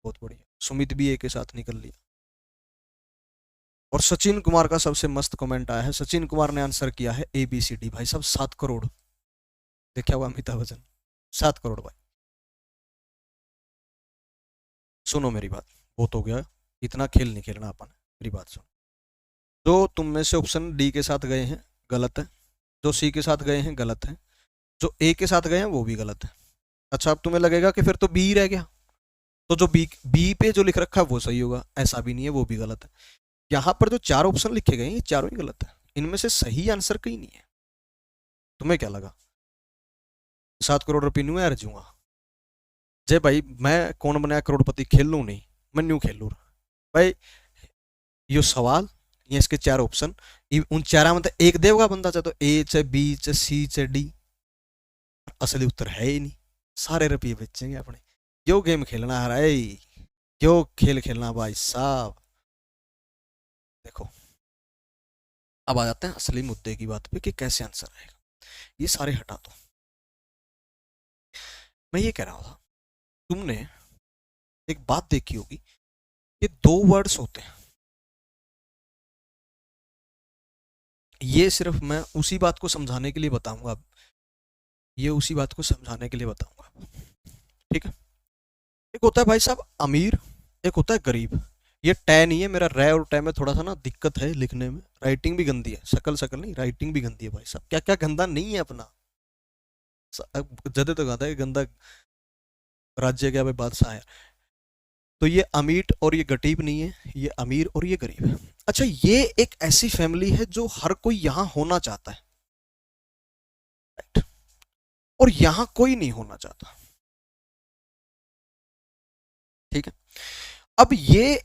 Speaker 1: बहुत बढ़िया, सुमित भी ए के साथ निकल लिया। और सचिन कुमार का सबसे मस्त कमेंट आया है, सचिन कुमार ने आंसर किया है ए बी सी डी। भाई साहब 7 करोड़, देखा हुआ अमिताभ बच्चन, 7 करोड़ भाई। सुनो मेरी बात, बहुत हो गया, इतना खेल नहीं खेलना अपन, मेरी बात सुनो। जो तुम में से ऑप्शन डी के साथ गए हैं गलत है, जो सी के साथ गए हैं गलत है, जो ए के साथ गए हैं वो भी गलत है। अच्छा, अब तुम्हें लगेगा कि फिर तो बी ही रह गया, तो जो बी बी पे जो लिख रखा है वो सही होगा, ऐसा भी नहीं है, वो भी गलत है। यहाँ पर जो 4 ऑप्शन लिखे गए हैं ये चारों ही गलत है, इनमें से सही आंसर कहीं नहीं है। तुम्हें क्या लगा 7 करोड़ रुपये न्यू यार जूंगा? जय भाई, मैं कौन बनाया करोड़पति खेल लूँ नहीं, मैं न्यू खेल लूँ भाई। ये सवाल, ये इसके 4 ऑप्शन, उन चारा में तो एक देवगा बंदा, चाहे तो ए चाहे बी चाहे सी चाहे डी, असली उत्तर है ही नहीं। सारे रुपये बेचेंगे अपने, क्यों गेम खेलना है रे, क्यों खेल खेलना भाई साहब। देखो, अब आ जाते हैं असली मुद्दे की बात पे कि कैसे आंसर आएगा। ये सारे हटा दो, मैं ये कह रहा था, तुमने एक बात देखी होगी, ये 2 वर्ड्स होते हैं, ये सिर्फ मैं उसी बात को समझाने के लिए बताऊंगा, ये उसी बात को समझाने के लिए बताऊंगा, ठीक है। एक होता है भाई साहब अमीर, एक होता है गरीब। ये टै नहीं है, मेरा रै और टै में थोड़ा सा ना दिक्कत है लिखने में, राइटिंग भी गंदी है, शकल शकल नहीं, राइटिंग भी गंदी है भाई साहब, क्या क्या गंदा नहीं है अपना। जदे तो गंदा है, गंदा राज्य क्या भाई, बादशाह है। तो ये अमीर और ये गरीब नहीं है, ये अमीर और ये गरीब है। अच्छा, ये एक ऐसी फैमिली है जो हर कोई यहां होना चाहता है, राइट, और यहां कोई नहीं होना चाहता, ठीक है। अब ये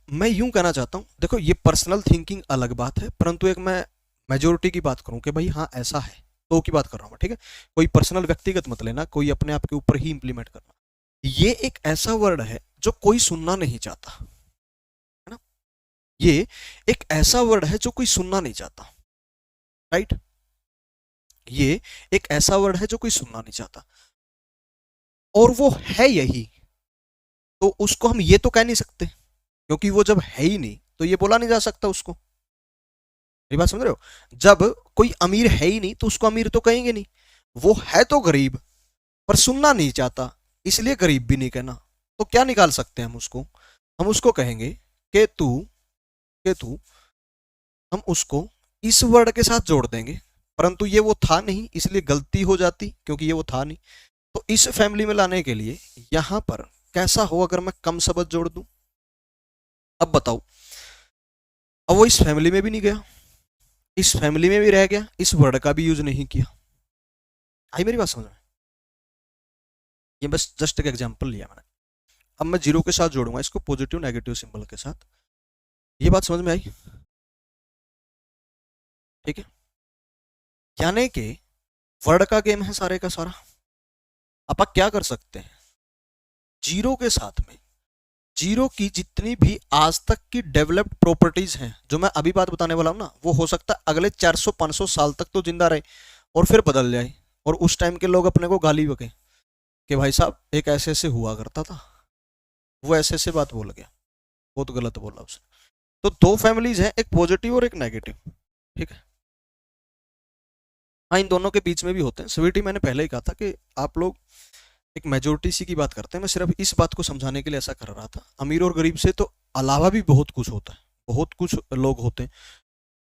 Speaker 1: मैं यूं कहना चाहता हूं, देखो ये पर्सनल थिंकिंग अलग बात है, परंतु एक मैं मेजोरिटी की बात करूं कि भाई हाँ ऐसा है, तो की बात कर रहा हूं मैं, ठीक है। कोई पर्सनल व्यक्तिगत मत लेना, कोई अपने आप के ऊपर ही इंप्लीमेंट करना। ये एक ऐसा वर्ड है जो कोई सुनना नहीं चाहता, है ना। ये एक ऐसा वर्ड है जो कोई सुनना नहीं चाहता, राइट। ये एक ऐसा वर्ड है जो कोई सुनना नहीं चाहता, और वो है यही, तो उसको हम ये तो कह नहीं सकते, क्योंकि वो जब है ही नहीं तो ये बोला नहीं जा सकता उसको। मेरी बात समझ रहे हो, जब कोई अमीर है ही नहीं तो उसको अमीर तो कहेंगे नहीं, वो है तो गरीब, पर सुनना नहीं चाहता, इसलिए गरीब भी नहीं कहना। तो क्या निकाल सकते हैं हम उसको, हम उसको कहेंगे कि तू, हम उसको इस वर्ड के साथ जोड़ देंगे, परंतु ये वो था नहीं इसलिए गलती हो जाती, क्योंकि ये वो था नहीं। तो इस फैमिली में लाने के लिए यहां पर कैसा हो अगर मैं कम शब्द जोड़ दूं। अब बताओ, अब वो इस फैमिली में भी नहीं गया, इस फैमिली में भी रह गया, इस वर्ड का भी यूज नहीं किया। आई मेरी बात समझ में? ये बस जस्ट एक एग्जांपल लिया मैंने। अब मैं जीरो के साथ जोड़ूंगा इसको, पॉजिटिव नेगेटिव सिंबल के साथ। ये बात समझ में आई? ठीक है, यानी कि वर्ड का गेम है सारे का सारा। आप क्या कर सकते हैं, जीरो के साथ में जीरो की जितनी भी आज तक की डेवलप्ड प्रॉपर्टीज हैं, जो मैं अभी बात बताने वाला हूं ना, वो हो सकता है अगले 400-500 साल तक तो जिंदा रहे और फिर बदल जाए, और उस टाइम के लोग अपने को गाली बके कि भाई साहब एक ऐसे ऐसे हुआ करता था, वो ऐसे ऐसे बात बोल गया, बहुत गलत बोला उसने। तो 2 फैमिलीज हैं, एक पॉजिटिव और एक नेगेटिव, ठीक है। हाँ, इन दोनों के बीच में भी होते हैं, स्वीटी मैंने पहले ही कहा था कि आप लोग एक मेजोरिटी सी की बात करते हैं, मैं सिर्फ इस बात को समझाने के लिए ऐसा कर रहा था। अमीर और गरीब से तो अलावा भी बहुत कुछ होता है, बहुत कुछ लोग होते हैं,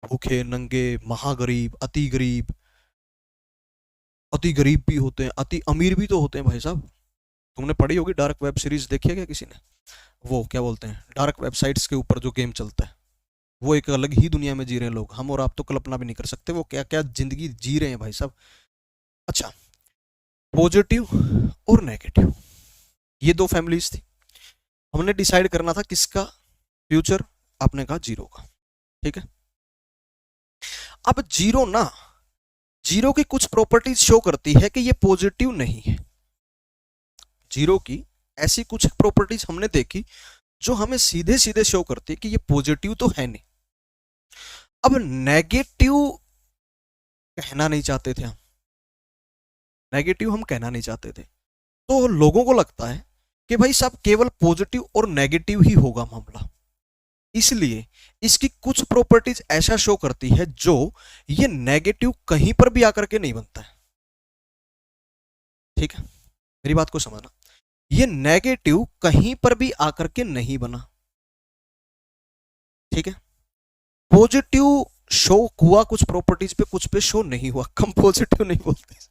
Speaker 1: भूखे नंगे, महागरीब, अति गरीब भी होते हैं, अति अमीर भी तो होते हैं भाई साहब। तुमने पढ़ी होगी डार्क वेब सीरीज, देखी है क्या किसी ने? वो क्या बोलते हैं डार्क वेबसाइट्स के ऊपर जो गेम चलता है, वो एक अलग ही दुनिया में जी रहे हैं लोग, हम और आप तो कल्पना भी नहीं कर सकते वो क्या क्या जिंदगी जी रहे हैं भाई साहब। अच्छा, पॉजिटिव और नेगेटिव, ये दो फैमिलीज थी, हमने डिसाइड करना था किसका फ्यूचर, आपने कहा जीरो का, ठीक है। अब जीरो ना, जीरो की कुछ प्रॉपर्टीज शो करती है कि ये पॉजिटिव नहीं है। जीरो की ऐसी कुछ प्रॉपर्टीज हमने देखी जो हमें सीधे सीधे शो करती है कि ये पॉजिटिव तो है नहीं। अब नेगेटिव कहना नहीं चाहते थे हम, नेगेटिव हम कहना नहीं चाहते थे, तो लोगों को लगता है कि भाई साहब केवल पॉजिटिव और नेगेटिव ही होगा मामला, इसलिए इसकी कुछ प्रॉपर्टीज ऐसा शो करती है जो ये नेगेटिव कहीं पर भी आकर के नहीं बनता है। ठीक है, मेरी बात को समझना, ये नेगेटिव कहीं पर भी आकर के नहीं बना। ठीक है, पॉजिटिव शो हुआ कुछ प्रॉपर्टीज पे, कुछ पे शो नहीं हुआ, कम पॉजिटिव नहीं बोलते।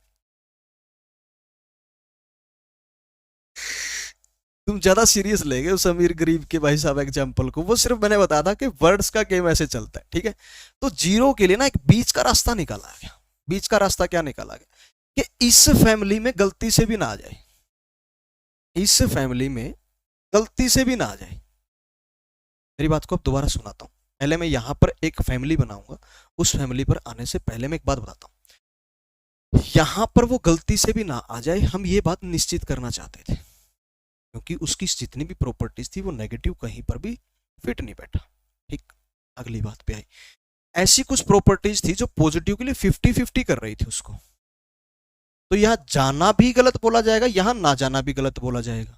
Speaker 1: तुम ज्यादा सीरियस ले गए उस अमीर गरीब के भाई साहब एग्जाम्पल को, वो सिर्फ मैंने बताया था कि वर्ड्स का गेम ऐसे चलता है। ठीक है, तो जीरो के लिए ना एक बीच का रास्ता निकाला गया। बीच का रास्ता क्या निकाला गया कि इस फैमिली में गलती से भी ना आ जाए, इस फैमिली में गलती से भी ना आ जाए। मेरी बात को अब दोबारा सुनाता हूं, पहले मैं यहां पर एक फैमिली बनाऊंगा, उस फैमिली पर आने से पहले मैं एक बात बताता हूं, यहां पर वो गलती से भी ना आ जाए, हम ये बात निश्चित करना चाहते थे, क्योंकि उसकी जितनी भी प्रॉपर्टीज थी वो नेगेटिव कहीं पर भी फिट नहीं बैठा। ठीक, अगली बात पे आई, ऐसी कुछ प्रॉपर्टीज थी जो पॉजिटिव के लिए 50-50 कर रही थी उसको, तो यहां जाना भी गलत बोला जाएगा, यहां ना जाना भी गलत बोला जाएगा।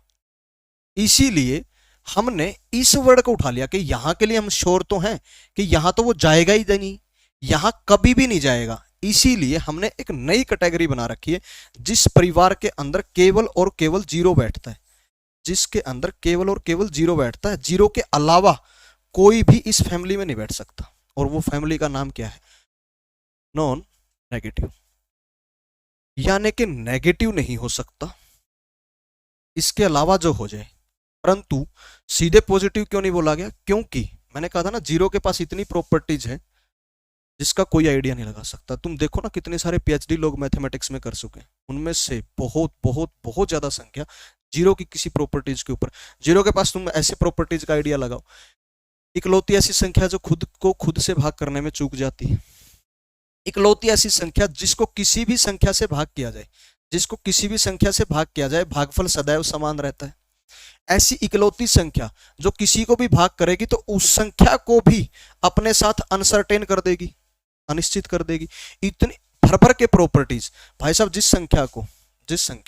Speaker 1: इसीलिए हमने इस वर्ड को उठा लिया कि यहां के लिए हम श्योर तो हैं कि यहां तो वो जाएगा ही नहीं, यहां कभी भी नहीं जाएगा। इसीलिए हमने एक नई कैटेगरी बना रखी है जिस परिवार के अंदर केवल और केवल जीरो बैठता है, जिसके अंदर केवल और केवल जीरो बैठता है, जीरो के अलावा कोई भी इस फैमिली में नहीं बैठ सकता। और वो फैमिली का नाम क्या है? नॉन नेगेटिव, यानी कि नेगेटिव नहीं हो सकता, इसके अलावा जो हो जाए। परंतु सीधे पॉजिटिव क्यों नहीं बोला गया? क्योंकि मैंने कहा था ना, जीरो के पास इतनी प्रॉपर्टीज है जिसका कोई आइडिया नहीं लगा सकता। तुम देखो ना, कितने सारे पीएचडी लोग मैथमेटिक्स में कर चुके हैं, उनमें से बहुत बहुत बहुत ज्यादा संख्या जीरो की किसी प्रॉपर्टीज के ऊपर। जीरो के पास तुम ऐसे प्रॉपर्टीज का आइडिया लगाओ, इकलौती ऐसी संख्या जो खुद को खुद से भाग करने में चूक जाती है, इकलौती ऐसी संख्या जिसको किसी भी संख्या से भाग किया जाए, जिसको किसी भी संख्या से भाग किया जाए भागफल सदैव समान रहता है, ऐसी इकलौती संख्या जो किसी को भी भाग करेगी तो उस संख्या को भी अपने साथ अनसर्टेन कर देगी, अनिश्चित कर देगी। इतनी भर भर के प्रॉपर्टीज भाई साहब, जिस संख्या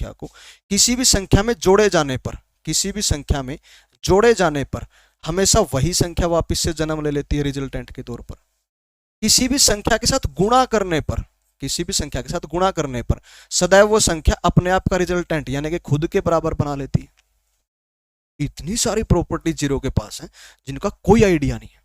Speaker 1: को किसी भी संख्या में जोड़े जाने पर, किसी भी संख्या में जोड़े जाने पर हमेशा वही संख्या वापस से जन्म ले लेती है रिजल्टेंट के तौर पर। किसी भी संख्या के साथ गुणा करने पर, किसी भी संख्या के साथ गुणा करने पर सदैव वो संख्या अपने आप का रिजल्टेंट यानी कि खुद के बराबर बना लेती है। इतनी सारी प्रॉपर्टी जीरो के पास है जिनका कोई आइडिया नहीं है,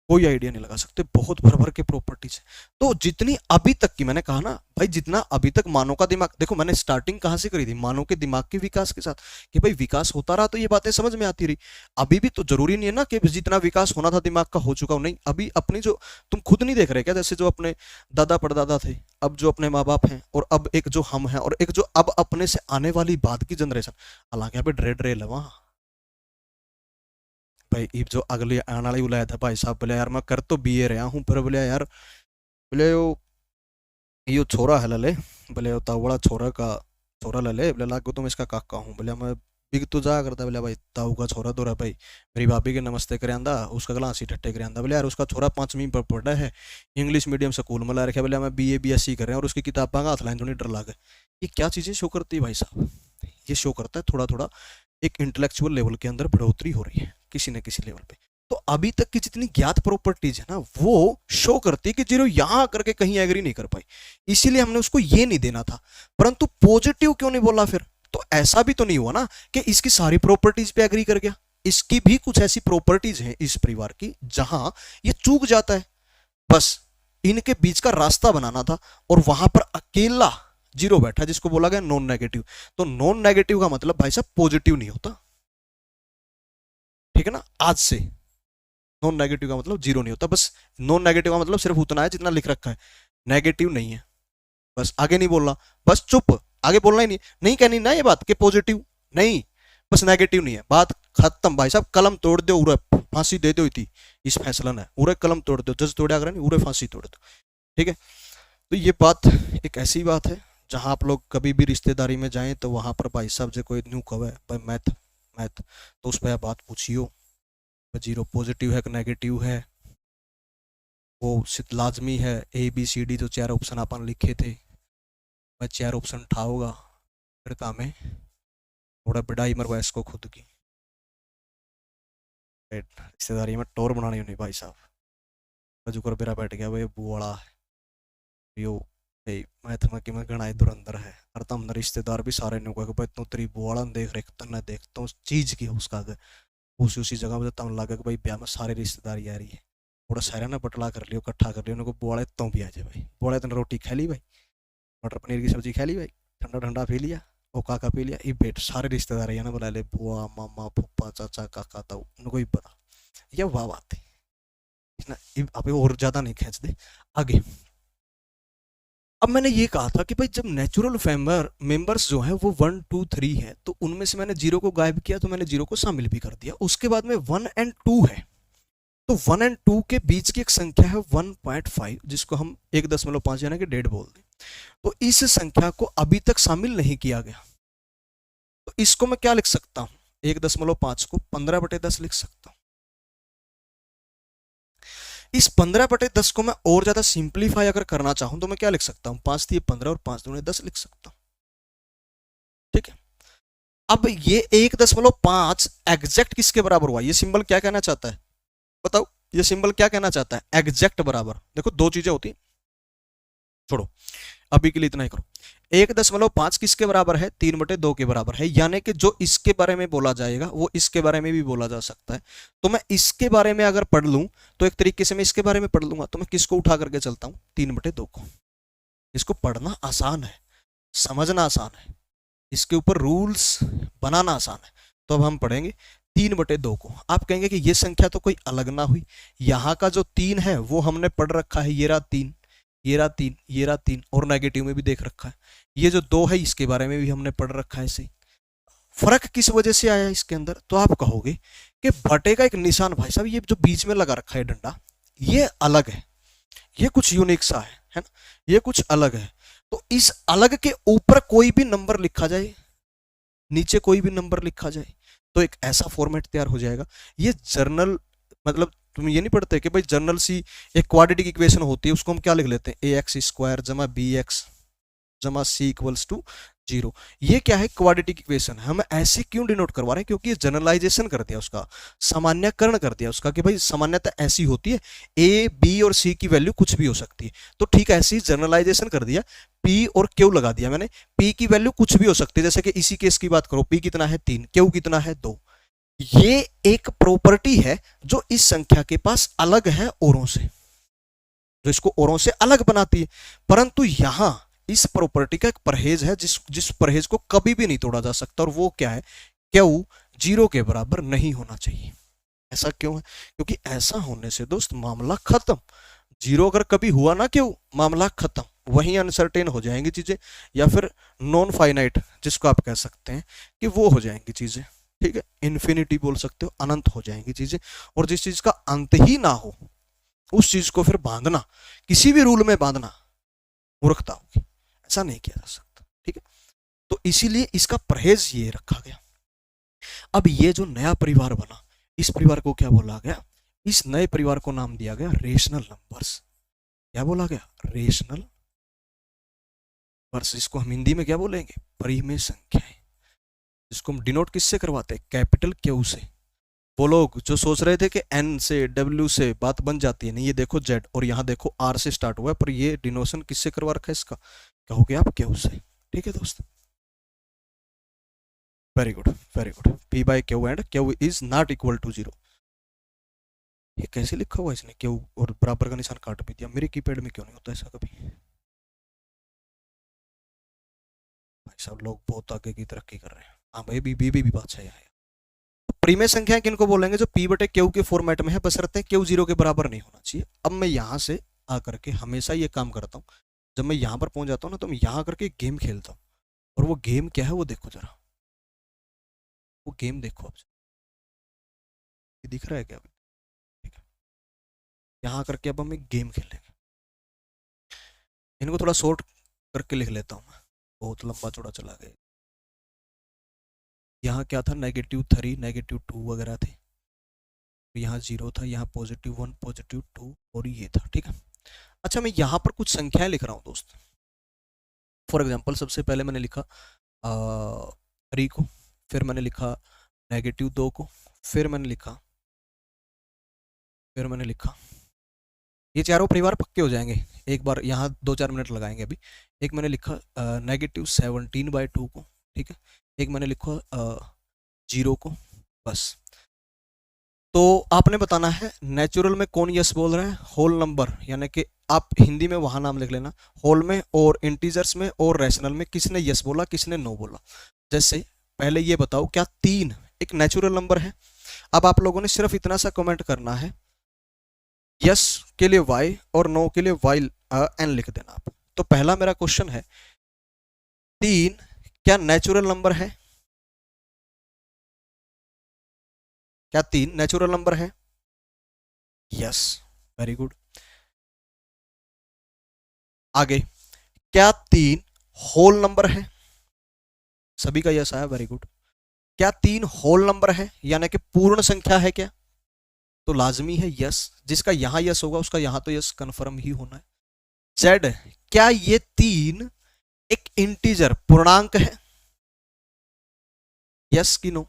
Speaker 1: कोई आइडिया नहीं लगा सकते, बहुत भर भर के प्रॉपर्टीज है। तो जितनी अभी तक की, मैंने कहा ना भाई, जितना अभी तक मानव का दिमाग, देखो मैंने स्टार्टिंग कहां से करी थी, मानव के दिमाग के विकास के साथ, कि भाई विकास होता रहा तो ये बातें समझ में आती रही। अभी भी तो जरूरी नहीं है ना कि जितना विकास होना था दिमाग का हो चुका हो, नहीं। अभी अपनी जो, तुम खुद नहीं देख रहे क्या, जैसे जो अपने दादा परदादा थे, अब जो अपने माँ बाप हैं, और अब एक जो हम हैं, और एक जो अब अपने से आने वाली बाद की जनरेशन, हालांकि यहाँ पे ड्रे ड्रे लवा भाई, ये जो अगले आने वाली बुलाया था भाई साहब, बोले यार मैं कर तो बीए रहा हूँ, पर बोले यार, बोले यो छोरा है लले, बोले यो तावड़ा छोरा का छोरा लले, बोले लागो तुम इसका काका हूँ, बोले मैं बिग तू जा करता, बोले भाई ताऊ का छोरा तो रहा भाई, मेरी भाभी के नमस्ते करे आंदा, उसका गला हंसी ठट्टे करे आंदा, बोले यार उसका छोरा 5वीं पर पढ़ा है, इंग्लिश मीडियम स्कूल में ला रखे, बोले मैं बीए बीएससी कर रहे हैं, और उसकी किताबा का हाथ लाइन तो नहीं डर लागे। ये क्या चीज़ें शो करती है भाई साहब? ये शो करता है थोड़ा थोड़ा एक इंटेलेक्चुअल लेवल के अंदर बढ़ोतरी हो रही है किसी न किसी लेवल पे। तो अभी तक की जितनी ज्ञात प्रॉपर्टीज है ना, वो शो करती है कि जीरो यहां करके कहीं एग्री नहीं कर पाई, इसीलिए हमने उसको ये नहीं देना था। परंतु पॉजिटिव क्यों नहीं बोला फिर? तो ऐसा भी तो नहीं हुआ ना कि इसकी सारी प्रॉपर्टीज पे एग्री कर गया, इसकी भी कुछ ऐसी प्रॉपर्टीज हैं इस परिवार की जहां ये चूक जाता है। बस इनके बीच का रास्ता बनाना था, और वहां पर अकेला जीरो बैठा जिसको बोला गया नॉन नेगेटिव। तो नॉन नेगेटिव का मतलब भाई साहब पॉजिटिव नहीं होता, ठीक है ना, आज से। नॉन नेगेटिव का मतलब जीरो नहीं होता, बस नॉन नेगेटिव का मतलब सिर्फ उतना है जितना लिख रखा है, नेगेटिव नहीं है। बस आगे नहीं बोलना, बस चुप, आगे बोलना ही नहीं, नहीं कहनी ना ये बात कि पॉजिटिव नहीं, बस नेगेटिव नहीं है, बात खत्म भाई साहब। कलम तोड़ दो उरे, फांसी दे दो इतनी, इस फैसला है उरे, कलम तोड़ दो, जज तोड़े अगर नहीं उरे फांसी तोड़ दो। ठीक है, तो ये बात एक ऐसी बात है जहां आप लोग कभी भी रिश्तेदारी में जाएं तो वहां पर भाई साहब जो कोई न्यू कवे भाई मैथ मैथ, तो उस पर आप बात पूछियो, जीरो पॉजिटिव है कि नेगेटिव है, वो सिर्फ लाजमी है ए बी सी डी जो चार ऑप्शन अपन लिखे थे, मैं चार ऑप्शन उठाऊंगा, फिर काम है थोड़ा बिड़ाई मरवा इसको खुद की, रिश्तेदारी में टोर बनानी नहीं भाई साहब। जुकर बेरा बैठ गया भाई बुआड़ा यो, मैं तुम्हें कि मैं गणा इधर अंदर है, और तम रिश्तेदार भी सारे ने कहा भाई तू तेरी बुआड़ा देख रहे तन्ने देखता हूँ चीज की उसका उसी जगह पर तम लगा कि भाई ब्याह में सारे रिश्तेदारी आ रही है, थोड़ा सारा ना पटला कर लियो, इकट्ठा कर लियो, उनको बुआड़े तो भी आ जाए भाई, बुआड़े तने रोटी खा ली भाई, मटर पनीर की सब्जी खा ली भाई, ठंडा ठंडा पी लिया, वो काका पी लिया, ये बेट सारे रिश्तेदार है ना, बुला ले बुआ मामा फूफा चाचा काका ताऊ, उनको ही पता, ये वाह बात है ना। अब और ज्यादा नहीं खींच दे आगे। अब मैंने ये कहा था कि भाई जब नेचुरल मेंबर्स जो हैं वो 1 2 3 है, तो उनमें से मैंने जीरो को गायब किया, तो मैंने जीरो को शामिल भी कर दिया। उसके बाद में 1 और 2 है, तो 1 और 2 के बीच की एक संख्या है 1.5, जिसको हम 1.5 यानी कि 1.5 बोल दें, तो इस संख्या को अभी तक शामिल नहीं किया गया, तो इसको मैं क्या लिख सकता हूं, 1.5 को 15/10 लिख सकता हूं। इस 15/10 को मैं और ज्यादा सिंप्लीफाई अगर करना चाहूं तो मैं क्या लिख सकता हूं, 5×3 = 15 और 5×2 = 10 लिख सकता हूं। ठीक है, अब ये 1.5 एग्जैक्ट किसके बराबर हुआ, ये सिंबल क्या कहना चाहता है बताओ, ये सिंबल क्या कहना चाहता है, एग्जैक्ट बराबर। देखो दो चीजें होती, छोड़ो अभी के लिए इतना ही करो। 1.5 किसके बराबर है, 3/2 के बराबर है, यानी कि जो इसके बारे में बोला जाएगा वो इसके बारे में भी बोला जा सकता है। तो मैं इसके बारे में अगर पढ़ लूं तो एक तरीके से मैं इसके बारे में पढ़ लूंगा, तो मैं किसको उठा करके चलता हूं, 3/2 को। इसको पढ़ना आसान है, समझना आसान है, इसके ऊपर रूल्स बनाना आसान है। तो अब हम पढ़ेंगे 3/2 को। आप कहेंगे कि ये संख्या तो कोई अलग ना हुई, यहाँ का जो 3 है वो हमने पढ़ रखा है, ये रहा 3, ये रहा 3, ये रहा 3, और नेगेटिव में भी देख रखा है, ये जो 2 है इसके बारे में भी हमने पढ़ रखा है। इसे फर्क किस वजह से आया इसके अंदर, तो आप कहोगे कि बटे का एक निशान भाई साहब ये जो बीच में लगा रखा है डंडा, ये अलग है, ये कुछ यूनिक सा है ना, ये कुछ अलग है। तो इस अलग के ऊपर कोई भी नंबर लिखा जाए, नीचे कोई भी नंबर लिखा जाए, तो एक ऐसा फॉर्मेट तैयार हो जाएगा। ये जर्नल मतलब तुम ये नहीं पढ़ते कि भाई जर्नल सी एक क्वाड्रेटिक इक्वेशन होती है, उसको हम क्या लिख लेते हैं, ax² जमा bx जमा c इक्वल्स टू 0। ये क्या है, क्वाड्रेटिक इक्वेशन। हम ऐसे क्यों डिनोट करवा रहे हैं, क्योंकि ये जनरलाइजेशन कर दिया उसका, सामान्यकरण कर दिया उसका, कि भाई सामान्यता ऐसी होती है, a b और c की वैल्यू कुछ भी हो सकती है, तो ठीक है ऐसी जनरलाइजेशन कर दिया, p और q लगा दिया मैंने, p की वैल्यू कुछ भी हो सकती है, जैसे कि इसी केस की बात करो, p कितना है 3, q कितना है 2। ये एक प्रॉपर्टी है जो इस संख्या के पास अलग है औरों से, जो इसको औरों से अलग बनाती है, परंतु यहां इस प्रॉपर्टी का एक परहेज है, जिस परहेज को कभी भी नहीं तोड़ा जा सकता, और वो क्या है, क्यू 0 के बराबर नहीं होना चाहिए। ऐसा क्यों है, क्योंकि ऐसा होने से दोस्त मामला खत्म, 0 अगर कभी हुआ ना क्यों, मामला खत्म, वहीं अनसर्टेन हो जाएंगी चीजें, या फिर नॉन फाइनाइट जिसको आप कह सकते हैं कि वो हो जाएंगी चीजें। ठीक है, इन्फिनिटी बोल सकते हो, अनंत हो जाएंगी चीजें, और जिस चीज का अंत ही ना हो उस चीज को फिर बांधना, किसी भी रूल में बांधना मूर्खता होगी, ऐसा नहीं किया जा सकता। ठीक है, तो इसीलिए इसका परहेज ये रखा गया। अब ये जो नया परिवार बना, इस परिवार को क्या बोला गया, इस नए परिवार को नाम दिया गया रेशनल नंबर्स। क्या बोला गया, रेशनल नंबर्स। इसको हम हिंदी में क्या बोलेंगे, परिमेय संख्याएं, जिसको हम डिनोट किससे करवाते हैं, कैपिटल क्यू से। वो लोग जो सोच रहे थे कि एन से डब्ल्यू से बात बन जाती है, नहीं, ये देखो जेड और यहाँ देखो आर से स्टार्ट हुआ है, पर ये डिनोशन किससे करवा रखा है इसका, कहोगे आप क्यू से। ठीक है दोस्त, very good very good, p/q and q is not equal to 0। ये कैसे लिखा हुआ है इसने, क्यू और बराबर का निशान काट भी दिया, मेरे कीपैड में क्यों नहीं होता ऐसा कभी। भाई साहब लोग बहुत आगे की तरक्की कर रहे हैं, हाँ भाई बी बात सही है। प्रीमेय संख्या किनको बोलेंगे? जो p बटे क्यू के फॉर्मेट में है, बशर्ते क्यू 0 के बराबर नहीं होना चाहिए। अब मैं यहां से आकर के हमेशा ये काम करता हूँ, जब मैं यहां पर पहुंच जाता हूँ ना, तो मैं यहां आकर के गेम खेलता हूँ। और वो गेम क्या है वो देखो जरा, वो गेम देखो आप, ये दिख रहा है क्या? ठीक है, यहाँ करके अब हम एक गेम खेलेंगे। इनको थोड़ा शॉर्ट करके लिख लेता हूँ मैं, बहुत लंबा चौड़ा चला गया। यहाँ क्या था? -3, -2 वगैरह थे। तो यहाँ 0 था, यहाँ +1, +2 और ये था। ठीक है, अच्छा मैं यहाँ पर कुछ संख्याएं लिख रहा हूँ दोस्त। फॉर एग्जाम्पल सबसे पहले मैंने लिखा 3 को, फिर मैंने लिखा -2 को, फिर मैंने लिखा ये चारों परिवार पक्के हो जाएंगे। एक बार यहाँ 2-4 मिनट लगाएंगे अभी। एक मैंने लिखा -17/2 को, ठीक है। एक मैंने लिखा 0 को, बस। तो आपने बताना है नेचुरल में कौन यस बोल रहा है, होल नंबर, यानी कि आप हिंदी में वहां नाम लिख लेना, होल में और इंटीजर्स में और रैशनल में किसने यस बोला, किसने नो बोला। जैसे पहले ये बताओ, क्या 3 एक नेचुरल नंबर है? अब आप लोगों ने सिर्फ इतना सा कमेंट करना है, यस के लिए y और नो के लिए y n लिख देना आप। तो पहला मेरा क्वेश्चन है, 3 क्या नेचुरल नंबर है? क्या 3 नेचुरल नंबर है? Yes, very good. आगे, क्या 3 होल नंबर है? सभी का यस आया, वेरी गुड। क्या 3 होल नंबर है, यानी कि पूर्ण संख्या है क्या? तो लाजमी है यस, जिसका यहां यस होगा उसका यहां तो यस कंफर्म ही होना है। जेड, क्या ये 3 एक इंटीजर पूर्णांक है? यस की नो?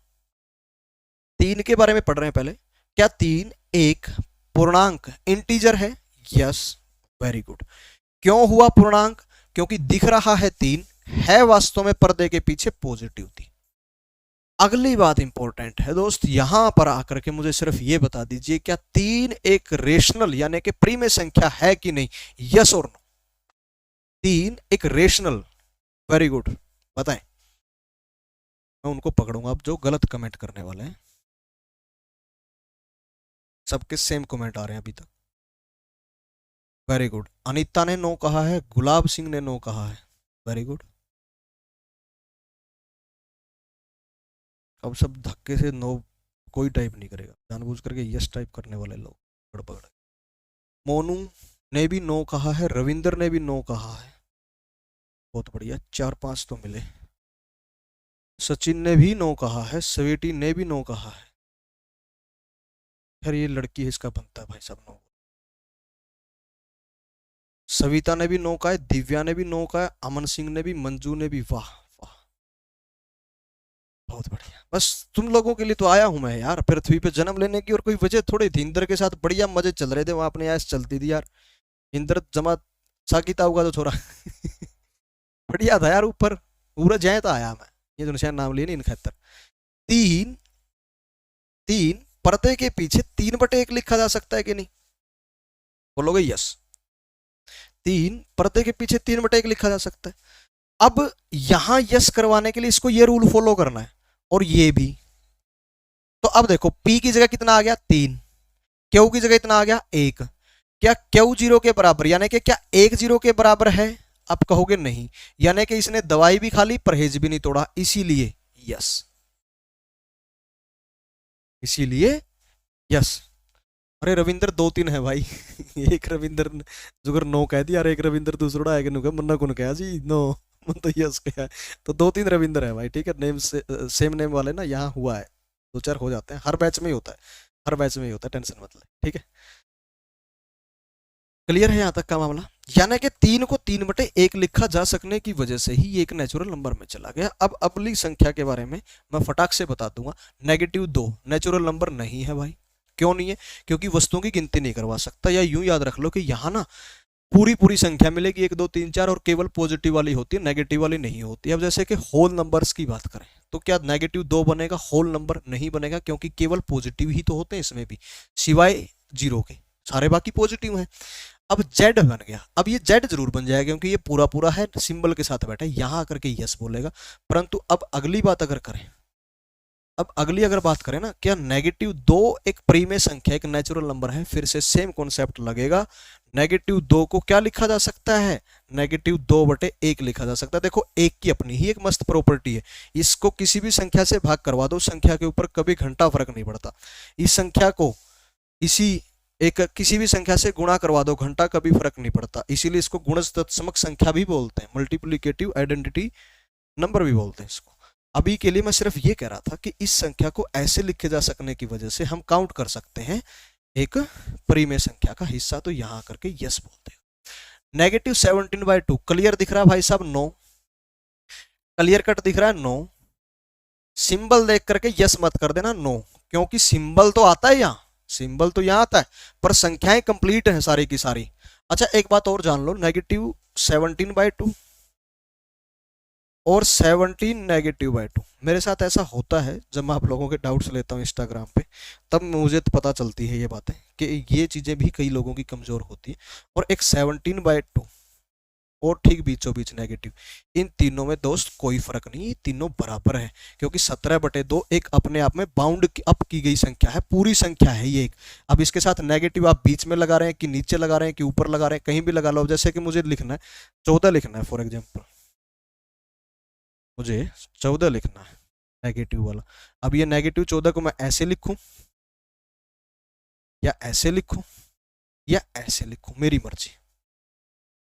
Speaker 1: 3 के बारे में पढ़ रहे हैं पहले। क्या 3 एक पूर्णांक इंटीजर है? Yes, very good. क्यों हुआ पूर्णांक? क्योंकि दिख रहा है 3, है वास्तव में पर्दे के पीछे पॉजिटिव थी। अगली बात इंपॉर्टेंट है दोस्त, यहां पर आकर के मुझे सिर्फ ये बता दीजिए, क्या 3 एक रेशनल यानी कि प्रीमेय संख्या है कि नहीं? यस और नो? 3 एक रेशनल, वेरी गुड, बताएं। मैं उनको पकड़ूंगा अब जो गलत कमेंट करने वाले हैं। सबके सेम कमेंट आ रहे हैं अभी तक, वेरी गुड। अनीता ने नो कहा है, गुलाब सिंह ने नो कहा है, वेरी गुड। अब सब धक्के से नो कोई टाइप नहीं करेगा, जानबूझ करके यस टाइप करने वाले लोग गड़बड़। मोनू ने भी नो कहा है, रविंदर ने भी नो कहा है, बहुत बढ़िया, 4-5 तो मिले। सचिन ने भी नो कहा है, स्वीटी ने भी नो कहा है। खैर ये लड़की है, इसका बनता है भाई सब नो। सविता ने भी नो कहा है, दिव्या ने भी नो कहा है, अमन सिंह ने भी, मंजू ने भी, वाह वाह, बहुत बढ़िया। बस तुम लोगों के लिए तो आया हूं मैं यार, पृथ्वी पे जन्म लेने की और कोई वजह थोड़ी थी। इंद्र के साथ बढ़िया मजे चल रहे थे वहां, अपने ऐस चलती थी यार। इंद्र जमा साकिता होगा तो छोरा बढ़िया था यार, ऊपर पूरा जय तो आया मैं, ये जो निशान नाम लिए नहीं इन खतर। 3 पर्दे के पीछे 3/1 लिखा जा सकता है कि नहीं? बोलोगे यस। 3 पर्दे के पीछे 3/1 लिखा जा सकता है। अब यहां यस करवाने के लिए इसको ये रूल फॉलो करना है, और ये भी। तो अब देखो P की जगह कितना आ गया? 3। Q की जगह इतना आ गया 1। क्या Q 0 के बराबर, यानी कि क्या 1 0 के बराबर है? आप कहोगे नहीं, यानी कि इसने दवाई भी खा ली, परहेज भी नहीं तोड़ा, इसीलिए यस, इसीलिए यस। अरे रविंदर 2-3 है भाई एक रविंदर जुगर नो कह दिया, अरे एक रविंदर दूसरा है कि नुका मन्ना कौन कहा जी नो मन तो यस कहा। तो 2-3 रविंदर है भाई, ठीक है। नेम से सेम नेम वाले ना यहाँ हुआ है, 2-4 हो जाते हैं, हर बैच में ही होता है, हर बैच में ही होता है, टेंशन मत ले, ठीक है। क्लियर है यहाँ तक का मामला? यानी कि 3 को 3/1 लिखा जा सकने की वजह से ही एक नेचुरल नंबर में चला गया। अब अगली संख्या के बारे में मैं फटाक से बता दूंगा। -2 नेचुरल नंबर नहीं है भाई। क्यों नहीं है? क्योंकि वस्तुओं की गिनती नहीं करवा सकता, या यूं याद रख लो कि यहाँ ना पूरी पूरी संख्या मिलेगी, 1 2 3 4, और केवल पॉजिटिव वाली होती है, नेगेटिव वाली नहीं होती। अब जैसे कि होल नंबर्स की बात करें तो क्या -2 बनेगा? होल नंबर नहीं बनेगा, क्योंकि केवल पॉजिटिव ही तो होते हैं इसमें भी, सिवाय 0 के, सारे बाकी पॉजिटिव हैं। अब जेड बन गया, अब ये जेड जरूर बन जाएगा क्योंकि ये पूरा पूरा है, सिंबल के साथ बैठा है, यहां आकर के यस बोलेगा। परंतु अब अगली बात अगर करें अब अगली अगर बात करें ना, क्या नेगेटिव दो एक प्रीमेय संख्या, एक नेचुरल नंबर है, फिर से सेम कॉन्सेप्ट लगेगा। नेगेटिव दो को क्या लिखा जा सकता है, नेगेटिव 2/1 लिखा जा सकता है। देखो एक की अपनी ही एक मस्त प्रॉपर्टी है, इसको किसी भी संख्या से भाग करवा दो, संख्या के ऊपर कभी घंटा फर्क नहीं पड़ता। इस संख्या को किसी भी संख्या से गुणा करवा दो, घंटा कभी फर्क नहीं पड़ता। इसीलिए इसको गुणजत्मक संख्या भी बोलते हैं, मल्टीप्लिकेटिव आइडेंटिटी नंबर भी बोलते हैं इसको। अभी के लिए मैं सिर्फ ये कह रहा था कि इस संख्या को ऐसे लिखे जा सकने की वजह से हम काउंट कर सकते हैं एक परिमेय संख्या का हिस्सा, तो यहां करके यस बोलते हैं। -17/2 क्लियर दिख रहा है भाई साहब, नो क्लियर कट दिख रहा है, नो। सिंबल देख करके यस मत कर देना, नो, क्योंकि सिंबल तो आता है यहाँ, सिंबल तो यहाँ आता है, पर संख्याएं कंप्लीट हैं सारी की सारी। अच्छा एक बात और जान लो, -17/2 और 17 -2 मेरे साथ ऐसा होता है जब मैं आप लोगों के डाउट्स लेता हूँ इंस्टाग्राम पे, तब मुझे तो पता चलती है ये बातें कि ये चीज़ें भी कई लोगों की कमज़ोर होती है। और एक 17/2 और ठीक बीचों बीच नेगेटिव, इन तीनों में दोस्त कोई फर्क नहीं, तीनों बराबर है, क्योंकि 17/2 एक अपने आप में बाउंड अप की गई संख्या है, पूरी संख्या है ये एक। अब इसके साथ नेगेटिव आप बीच में लगा रहे हैं कि नीचे लगा रहे हैं कि ऊपर लगा रहे हैं, कहीं भी लगा लो। जैसे कि मुझे लिखना है 14 लिखना है, फॉर एग्जाम्पल मुझे 14 लिखना है नेगेटिव वाला। अब ये -14 को मैं ऐसे लिखूं या ऐसे लिखूं या ऐसे लिखूं, मेरी मर्जी,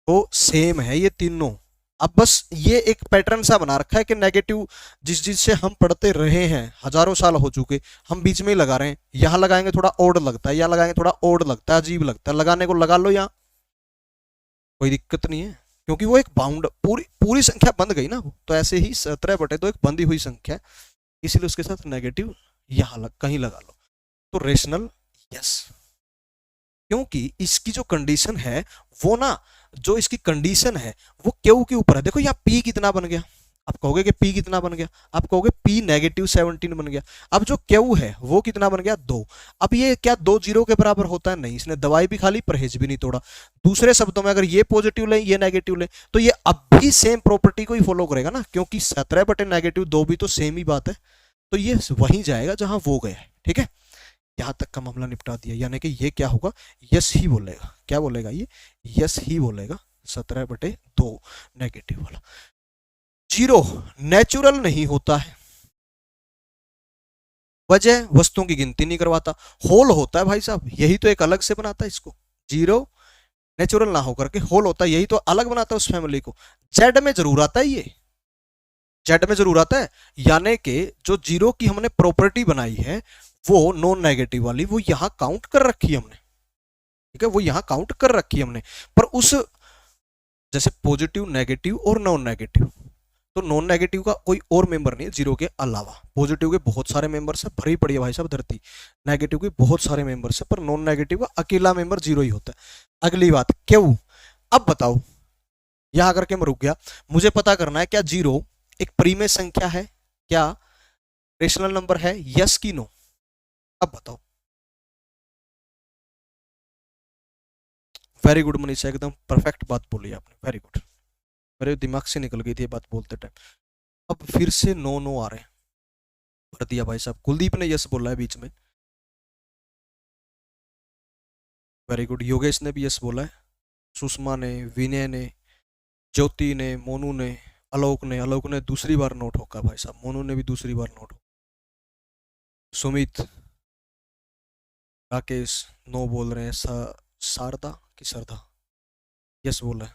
Speaker 1: तो सेम है ये तीनों। अब बस ये एक पैटर्न सा बना रखा है कि नेगेटिव जिस से हम पढ़ते रहे हैं, हजारों साल हो चुके, हम बीच में ही लगा रहे हैं। यहां लगाएंगे थोड़ा ओड लगता है, यहां लगाएंगे थोड़ा ओड लगता है, अजीब लगता है, लगाने को लगा लो, यहां कोई दिक्कत नहीं है, क्योंकि वो एक बाउंड पूरी पूरी संख्या बन गई ना। तो ऐसे ही 17/2 एक बंधी हुई संख्या है, इसीलिए उसके साथ नेगेटिव यहां कहीं लगा लो, तो रेशनल यस। क्योंकि इसकी जो कंडीशन है वो ना, जो इसकी कंडीशन है वो क्यू के ऊपर है। देखो यहाँ पी कितना बन गया, आप कहोगे कि पी कितना बन गया, आप कहोगे पी -17 बन गया। अब जो क्यू है वो कितना बन गया, 2। अब ये क्या 2 0 के बराबर होता है, नहीं, इसने दवाई भी खा ली, परहेज भी नहीं तोड़ा। दूसरे शब्दों में अगर ये पॉजिटिव लें ये नेगेटिव लें, तो ये अब भी सेम प्रॉपर्टी को ही फॉलो करेगा ना, क्योंकि 17/2 भी तो सेम ही बात है, तो ये वहीं जाएगा जहां वो गया है। ठीक है, यहां तक का मामला निपटा दिया, यानी कि ये क्या होगा, यस ही बोलेगा। क्या बोलेगा ये, यस ही बोलेगा, 17/2 नेगेटिव वाला। 0 नेचुरल नहीं होता है, वजह वस्तुओं की गिनती नहीं करवाता। होल होता है भाई साहब, यही तो एक अलग से बनाता है इसको। 0 नेचुरल ना होकर के होल होता है, यही तो अलग बनाता है उस फैमिली को। जेड में जरूर आता है, ये जेड में जरूर आता है, यानी कि जो 0 की हमने प्रॉपर्टी बनाई है वो नॉन नेगेटिव वाली, वो यहां काउंट कर रखी है हमने। ठीक है, वो यहां काउंट कर रखी है हमने, पर उस जैसे पॉजिटिव, नेगेटिव और नॉन नेगेटिव, तो नॉन नेगेटिव का कोई और मेंबर नहीं है 0 के अलावा। पॉजिटिव के बहुत सारे मेंबर्स है, भरी पड़ी है भाई साहब धरती। नेगेटिव के बहुत सारे मेंबर्स है, पर नॉन नेगेटिव का अकेला मेंबर 0 ही होता है। अगली बात क्यों, अब बताओ, यहां करके मैं रुक गया, मुझे पता करना है क्या 0 एक प्रीमेय संख्या है, क्या रेशनल नंबर है, यस की नो। अब बताओ। वेरी गुड मनीषा, एकदम परफेक्ट बात बोली आपने, वेरी गुड, मेरे दिमाग से निकल गई थी ये बात बोलते टाइम। अब फिर से नो नो आ रहे हैं, भर दिया भाई साहब। कुलदीप ने यस बोला है बीच में, वेरी गुड। योगेश ने भी यस बोला है, सुषमा ने, विनय ने, ज्योति ने, मोनू ने, आलोक ने दूसरी बार नोट होगा भाई साहब, मोनू ने भी दूसरी बार नोट। सुमित, राकेश नो बोल रहे हैं, शारदा की सरदा यस बोला है,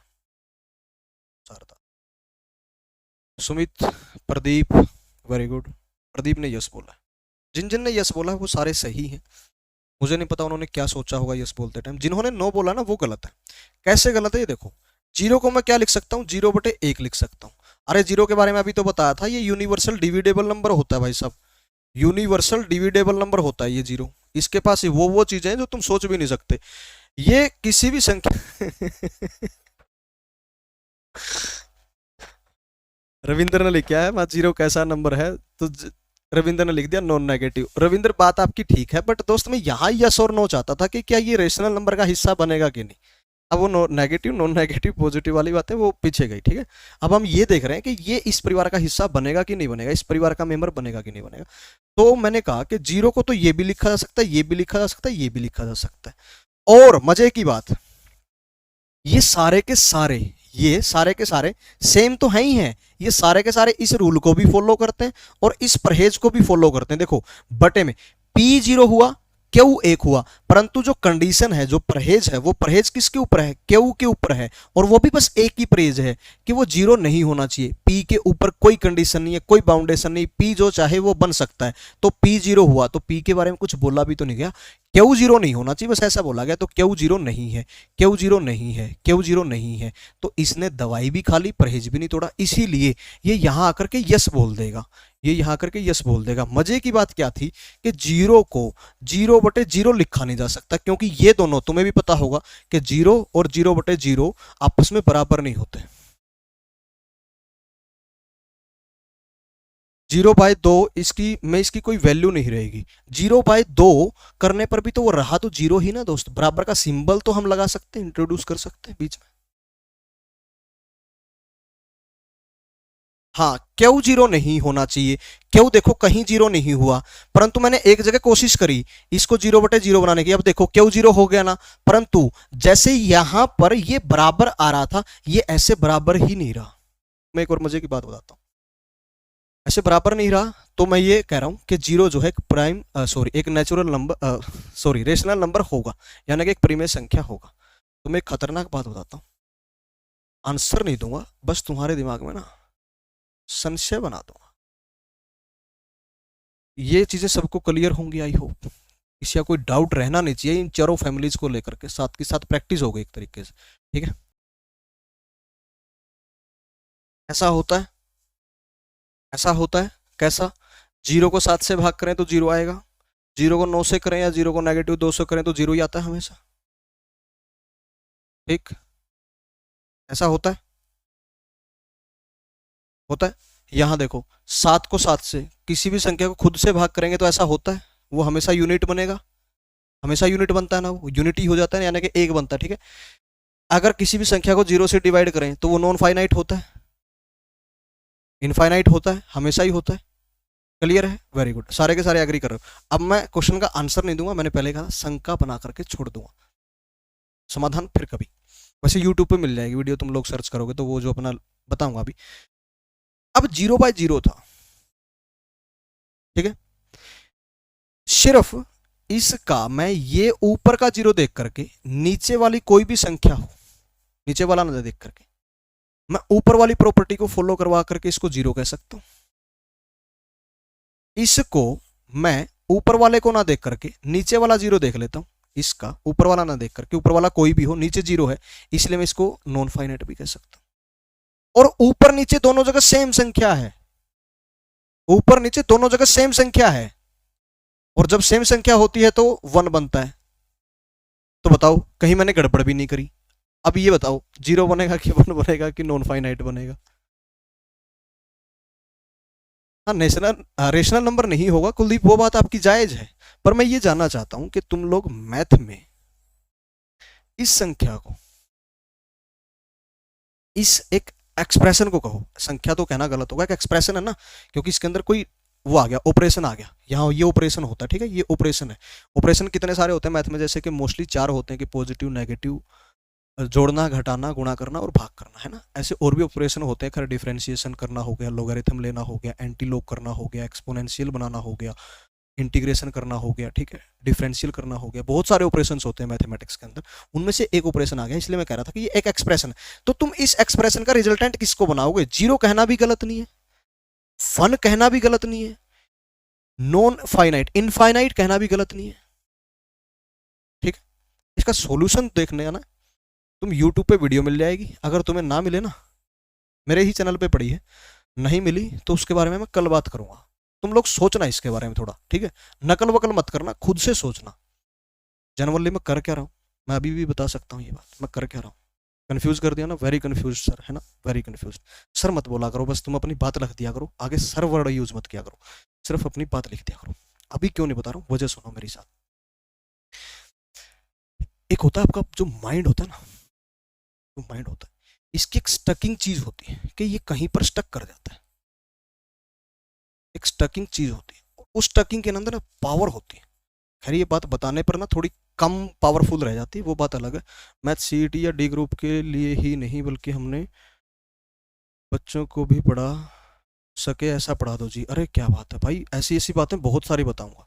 Speaker 1: शारदा। सुमित, प्रदीप, वेरी गुड, प्रदीप ने यस बोला है। जिन जिन ने यस बोला है वो सारे सही हैं, मुझे नहीं पता उन्होंने क्या सोचा होगा यस बोलते टाइम। जिन्होंने नो बोला ना वो गलत है। कैसे गलत है ये देखो, 0 को मैं क्या लिख सकता हूँ, 0/1 लिख सकता हूँ। अरे 0 के बारे में अभी तो बताया था, ये यूनिवर्सल डिविडेबल नंबर होता है भाई साहब, यूनिवर्सल डिविडेबल नंबर होता है ये 0। इसके पास वो चीजें हैं जो तुम सोच भी नहीं सकते। ये किसी भी संख्या रविंद्र ने लिखा है 0 कैसा नंबर है, तो रविंद्र ने लिख दिया नॉन नेगेटिव। रविंद्र बात आपकी ठीक है, बट दोस्त मैं यहाँ यस और नो चाहता था कि क्या ये रेशनल नंबर का हिस्सा बनेगा कि नहीं। अब वो नेगेटिव नॉन नेगेटिव पॉजिटिव वाली बात है वो पीछे गई, ठीक है। अब हम ये देख रहे हैं कि ये इस परिवार का हिस्सा बनेगा कि नहीं बनेगा, इस परिवार का मेंबर बनेगा कि नहीं बनेगा। तो मैंने कहा कि जीरो को तो ये भी लिखा जा सकता है, ये भी लिखा जा सकता है, ये भी लिखा जा सकता है। और मजे की बात, ये सारे के सारे, ये सारे के सारे सेम तो है ही हैं। ये सारे के सारे इस रूल को भी फॉलो करते हैं और इस परहेज को भी फॉलो करते हैं। देखो बटे में पी जीरो हुआ, क्यू एक हुआ, परंतु जो कंडीशन है, जो परहेज है, वो परहेज किसके ऊपर है, क्यू के ऊपर है। और वो भी बस एक ही परहेज है कि वो जीरो नहीं होना चाहिए। पी के ऊपर कोई कंडीशन नहीं है, कोई बाउंडेशन नहीं, पी जो चाहे वो बन सकता है। तो पी जीरो हुआ तो पी के बारे में कुछ बोला भी तो नहीं गया। क्यू जीरो नहीं होना चाहिए, बस ऐसा बोला गया। तो क्यू जीरो नहीं है, क्यू जीरो नहीं है, क्यू जीरो नहीं है। तो इसने दवाई भी खा ली, परहेज भी नहीं तोड़ा, इसीलिए ये यहां आकर के यस बोल देगा, ये यहां करके यस बोल देगा। मजे की बात क्या थी कि जीरो को जीरो बटे जीरो लिखा नहीं जा सकता, क्योंकि ये दोनों तुम्हें भी पता होगा कि जीरो और जीरो बटे जीरो आपस में बराबर नहीं होते। जीरो बाय दो, इसकी में इसकी कोई वैल्यू नहीं रहेगी। जीरो बाय दो करने पर भी तो वो रहा तो जीरो ही ना दोस्त। बराबर का सिंबल तो हम लगा सकते हैं, इंट्रोड्यूस कर सकते हैं बीच में। हाँ, क्यू जीरो नहीं होना चाहिए। क्यू देखो कहीं जीरो नहीं हुआ, परंतु मैंने एक जगह कोशिश करी इसको जीरो बटे जीरो बनाने की। अब देखो क्यू जीरो हो गया ना, परंतु जैसे यहां पर ये बराबर आ रहा था, ये ऐसे बराबर ही नहीं रहा। मैं एक और मजे की बात बताता हूं, ऐसे बराबर नहीं रहा। तो मैं ये कह रहा हूं कि जीरो जो है एक प्राइम सॉरी एक natural number sorry rational number होगा, यानी कि एक परिमेय संख्या होगा। तो मैं एक खतरनाक बात बताता हूं, आंसर नहीं दूंगा, बस तुम्हारे दिमाग में ना संशय बना दूंगा। ये चीजें सबको क्लियर होंगी आई होप। किसी का कोई डाउट रहना नहीं चाहिए इन चारों फैमिलीज को लेकर के, साथ के साथ प्रैक्टिस हो गई एक तरीके से, ठीक है। ऐसा होता है, ऐसा होता है कैसा, जीरो को सात से भाग करें तो जीरो आएगा, जीरो को नौ से करें या जीरो को नेगेटिव दो से करें तो जीरो ही आता है हमेशा, ठीक। ऐसा होता है, होता है। यहां देखो, सात को सात से किसी भी संख्या को खुद से भाग करेंगे तो ऐसा होता है, वो हमेशा यूनिट बनेगा, हमेशा यूनिट बनता है ना, वो यूनिटी हो जाता है, यानी कि एक बनता है, ठीक है। अगर किसी भी संख्या को जीरो से डिवाइड करें तो वो नॉन फाइनाइट होता है, इनफाइनाइट होता है, हमेशा ही होता है। क्लियर है, वेरी गुड, सारे के सारे एग्री कर रहे हो। अब मैं क्वेश्चन का आंसर नहीं दूंगा, मैंने पहले कहा शंका बना करके छोड़ दूंगा, समाधान फिर कभी। वैसे यूट्यूब पे मिल जाएगी वीडियो, तुम लोग सर्च करोगे तो वो जो अपना बताऊंगा अभी। अब जीरो बाय जीरो था, ठीक है। सिर्फ इसका मैं ये ऊपर का जीरो देख करके, नीचे वाली कोई भी संख्या हो, नीचे वाला ना देख करके, मैं ऊपर वाली प्रॉपर्टी को फॉलो करवा करके इसको जीरो कह सकता हूं। इसको मैं ऊपर वाले को ना देख करके नीचे वाला जीरो देख लेता हूं, इसका ऊपर वाला ना देख करके, ऊपर वाला कोई भी हो, नीचे जीरो है, इसलिए मैं इसको नॉन फाइनाइट भी कह सकता हूं। और ऊपर नीचे दोनों जगह सेम संख्या है, ऊपर नीचे दोनों जगह सेम संख्या है, और जब सेम संख्या होती है तो वन बनता है। तो बताओ कहीं मैंने गड़बड़ भी नहीं करी। अब ये बताओ जीरो बनेगा कि वन बनेगा कि नॉन फाइनाइट बनेगा। हाँ, नेशनल रेशनल नंबर नहीं होगा कुलदीप, वो बात आपकी जायज है। पर मैं ये जानना चाहता हूं कि तुम लोग मैथ में इस संख्या को, इस एक एक्सप्रेशन को कहो, संख्या तो कहना गलत होगा, एक एक्सप्रेशन है ना, क्योंकि इसके अंदर कोई वो आ गया, ऑपरेशन आ गया, यहाँ ये ऑपरेशन होता है, ठीक है, ये ऑपरेशन है। ऑपरेशन कितने सारे होते हैं मैथ में, जैसे कि मोस्टली चार होते हैं कि पॉजिटिव, नेगेटिव, जोड़ना, घटाना, गुणा करना और भाग करना, है ना। ऐसे और भी ऑपरेशन होते हैं, खैर डिफरेंशिएशन करना हो गया, लोगारिथम लेना हो गया, एंटी लॉग करना हो गया, एक्सपोनेंशियल बनाना हो गया, इंटीग्रेशन करना हो गया, ठीक है, डिफरेंशियल करना हो गया, बहुत सारे ऑपरेशंस होते हैं मैथमेटिक्स के अंदर। उनमें से एक ऑपरेशन आ गया, इसलिए मैं कह रहा था कि ये एक एक्सप्रेशन है। तो तुम इस एक्सप्रेशन का रिजल्टेंट किसको बनाओगे, जीरो कहना भी गलत नहीं है, वन कहना भी गलत नहीं है, नॉन फाइनाइट इनफाइनाइट कहना भी गलत नहीं है, ठीक है। इसका सॉल्यूशन देखने का ना, तुम यूट्यूब पे वीडियो मिल जाएगी, अगर तुम्हें ना मिले ना, मेरे ही चैनल पे पड़ी है, नहीं मिली तो उसके बारे में मैं कल बात करूंगा। तुम लोग सोचना इसके बारे में थोड़ा, ठीक है, नकल वकल मत करना, खुद से सोचना जनरली मैं कर क्या रहा हूँ। मैं अभी भी बता सकता हूँ ये बात, मैं कर क्या रहा हूँ। कंफ्यूज कर दिया ना, वेरी कंफ्यूज सर, है ना, वेरी कंफ्यूज। सर मत बोला करो, बस तुम अपनी बात लिख दिया करो, आगे सर वर्ड यूज मत किया करो, सिर्फ अपनी बात लिख दिया करो। अभी क्यों नहीं बता रहा हूँ, वजह सुनो मेरी साथ। एक होता है आपका जो माइंड होता है ना, जो माइंड होता है, इसकी एक स्टकिंग चीज होती है कि ये कहीं पर स्टक कर जाता है, एक स्टकिंग चीज होती है, उस स्टकिंग के अंदर ना पावर होती है। खैर ये बात बताने पर ना थोड़ी कम पावरफुल रह जाती है, वो बात अलग है। मैथ सीईटी या डी ग्रुप के लिए ही नहीं बल्कि हमने बच्चों को भी पढ़ा सके ऐसा पढ़ा दो जी। अरे क्या बात है भाई, ऐसी ऐसी बातें बहुत सारी बताऊंगा,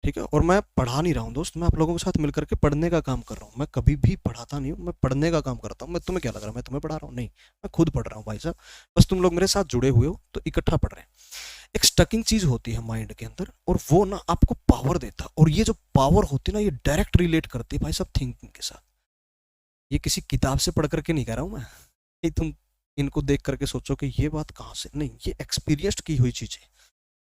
Speaker 1: ठीक है। और मैं पढ़ा नहीं रहा हूँ दोस्त, मैं आप लोगों के साथ मिलकर के पढ़ने का काम कर रहा हूँ। मैं कभी भी पढ़ाता नहीं हूँ, मैं पढ़ने का काम करता हूँ। मैं तुम्हें क्या लग रहा है मैं तुम्हें पढ़ा रहा हूँ? नहीं, मैं खुद पढ़ रहा हूँ भाई साहब। बस तुम लोग मेरे साथ जुड़े हुए हो तो इकट्ठा पढ़ रहे हैं। एक स्टकिंग चीज होती है माइंड के अंदर, और वो ना आपको पावर देता है। और ये जो पावर होती है ना, ये डायरेक्ट रिलेट करती है भाई साहब थिंकिंग के साथ। ये किसी किताब से पढ़ करके नहीं कह रहा हूँ मैं, नहीं तुम इनको देख करके सोचो कि ये बात कहाँ से, नहीं, ये एक्सपीरियंस की हुई चीज है।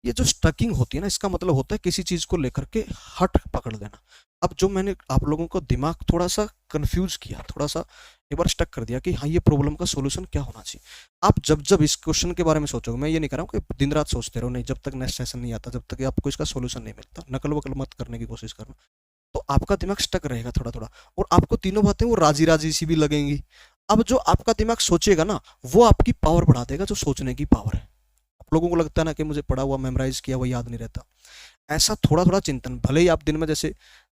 Speaker 1: ये जो स्टकिंग होती है ना, इसका मतलब होता है किसी चीज को लेकर के हट पकड़ लेना। अब जो मैंने आप लोगों को दिमाग थोड़ा सा कंफ्यूज किया, थोड़ा सा एक बार स्टक कर दिया कि हाँ ये प्रॉब्लम का सॉल्यूशन क्या होना चाहिए। आप जब जब इस क्वेश्चन के बारे में सोचोगे, मैं ये नहीं कह रहा हूँ कि दिन रात सोचते रहो, नहीं, जब तक नेक्स्ट सेशन नहीं आता, जब तक आपको इसका सॉल्यूशन नहीं मिलता, नकल वकल मत करने की कोशिश करना। तो आपका दिमाग स्टक रहेगा थोड़ा थोड़ा, और आपको तीनों बातें वो राजी राजी सी भी लगेंगी। अब जो आपका दिमाग सोचेगा ना, वो आपकी पावर बढ़ा देगा, जो सोचने की पावर है। आप लोगों को लगता है ना कि मुझे पढ़ा हुआ मेमोराइज किया हुआ याद नहीं रहता, ऐसा थोड़ा थोड़ा चिंतन, भले ही आप दिन में जैसे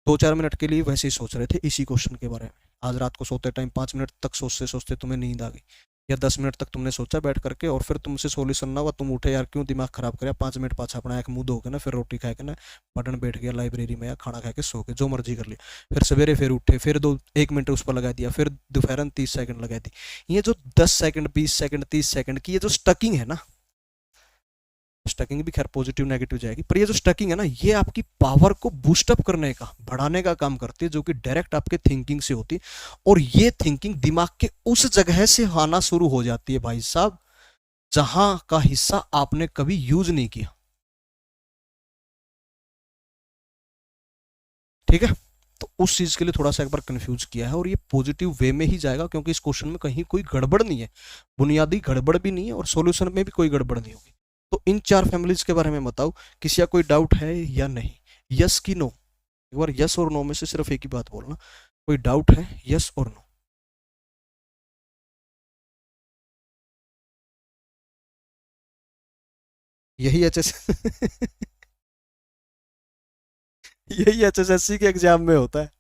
Speaker 1: 2-4 मिनट के लिए वैसे ही सोच रहे थे इसी क्वेश्चन के बारे में, आज रात को सोते टाइम 5 मिनट तक सोचते सोचते तुम्हें नींद आ गई, या 10 मिनट तक तुमने सोचा बैठ करके, और फिर तुमसे सोल्यूशन ना हुआ, तुम उठे, यार क्यों दिमाग खराब करे, 5 मिनट पाछा अपना एक मुंह धो के ना, फिर रोटी खा के ना पढ़ने बैठ गया लाइब्रेरी में, या खाना खा के सो के जो मर्जी कर लिया, फिर सवेरे फिर उठे, फिर 1 मिनट उस पर लगा दिया, फिर दोपहर 30 सेकंड लगा दी। ये जो 10 सेकंड 20 सेकंड 30 सेकंड की ये जो स्टकिंग है ना, स्टकिंग भी खैर पॉजिटिव नेगेटिव जाएगी, पर ये जो स्टकिंग है ना, ये आपकी पावर को बूस्टअप करने का, बढ़ाने का काम करती है, जो कि डायरेक्ट आपके थिंकिंग से होती है। और ये थिंकिंग दिमाग के उस जगह से आना शुरू हो जाती है भाई साहब, जहां का हिस्सा आपने कभी यूज नहीं किया, ठीक है। तो उस चीज के लिए थोड़ा सा एक बार कंफ्यूज किया है, और ये पॉजिटिव वे में ही जाएगा, क्योंकि इस क्वेश्चन में कहीं कोई गड़बड़ नहीं है, बुनियादी गड़बड़ भी नहीं है, और सॉल्यूशन में भी कोई गड़बड़ नहीं होगी। तो इन 4 फैमिलीज के बारे में बताओ, किसी का कोई डाउट है या नहीं? यस की नो? एक बार यस और नो में से सिर्फ एक ही बात बोलना, कोई डाउट है, यस और नो? यही एच एस यही HSSC के एग्जाम में होता है।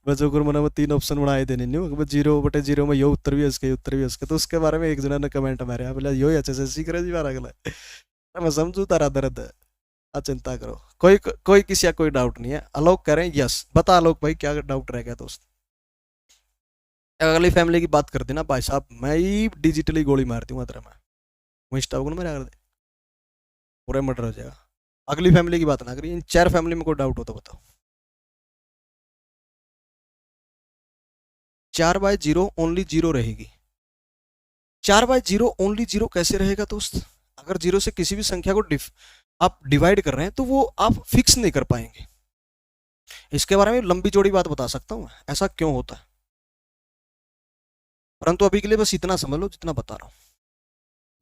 Speaker 1: बच्चों को मैंने वो 3 ऑप्शन बनाए देने नहीं, 0/0 में यो उत्तर भी है इसके, उत्तर भी है इसके, तो उसके बारे में एक जना ने कमेंट मारे, बोला यो HSSC करे जी बार अगला। मैं समझू तारा दर्द है, आ चिंता करो, कोई कोई किसी का कोई डाउट नहीं है। आलोक करें यस, बता आलोक भाई क्या डाउट रह गया दोस्त? अगली फैमिली की बात करते ना भाई साहब, मैं ही डिजिटली गोली मारती हूँ अतर मैं इंस्टा को ना मेरा कर दे, पूरा मर्डर हो जाएगा। अगली फैमिली की बात ना करिए, इन 4 फैमिली में कोई डाउट हो तो बताओ। 4/0 ओनली जीरो रहेगी। 4/0 ओनली जीरो कैसे रहेगा दोस्त? अगर जीरो से किसी भी संख्या को आप डिवाइड कर रहे हैं, तो वो आप फिक्स नहीं कर पाएंगे। इसके बारे में लंबी चौड़ी बात बता सकता हूँ ऐसा क्यों होता है, परंतु अभी के लिए बस इतना समझ लो जितना बता रहा हूँ,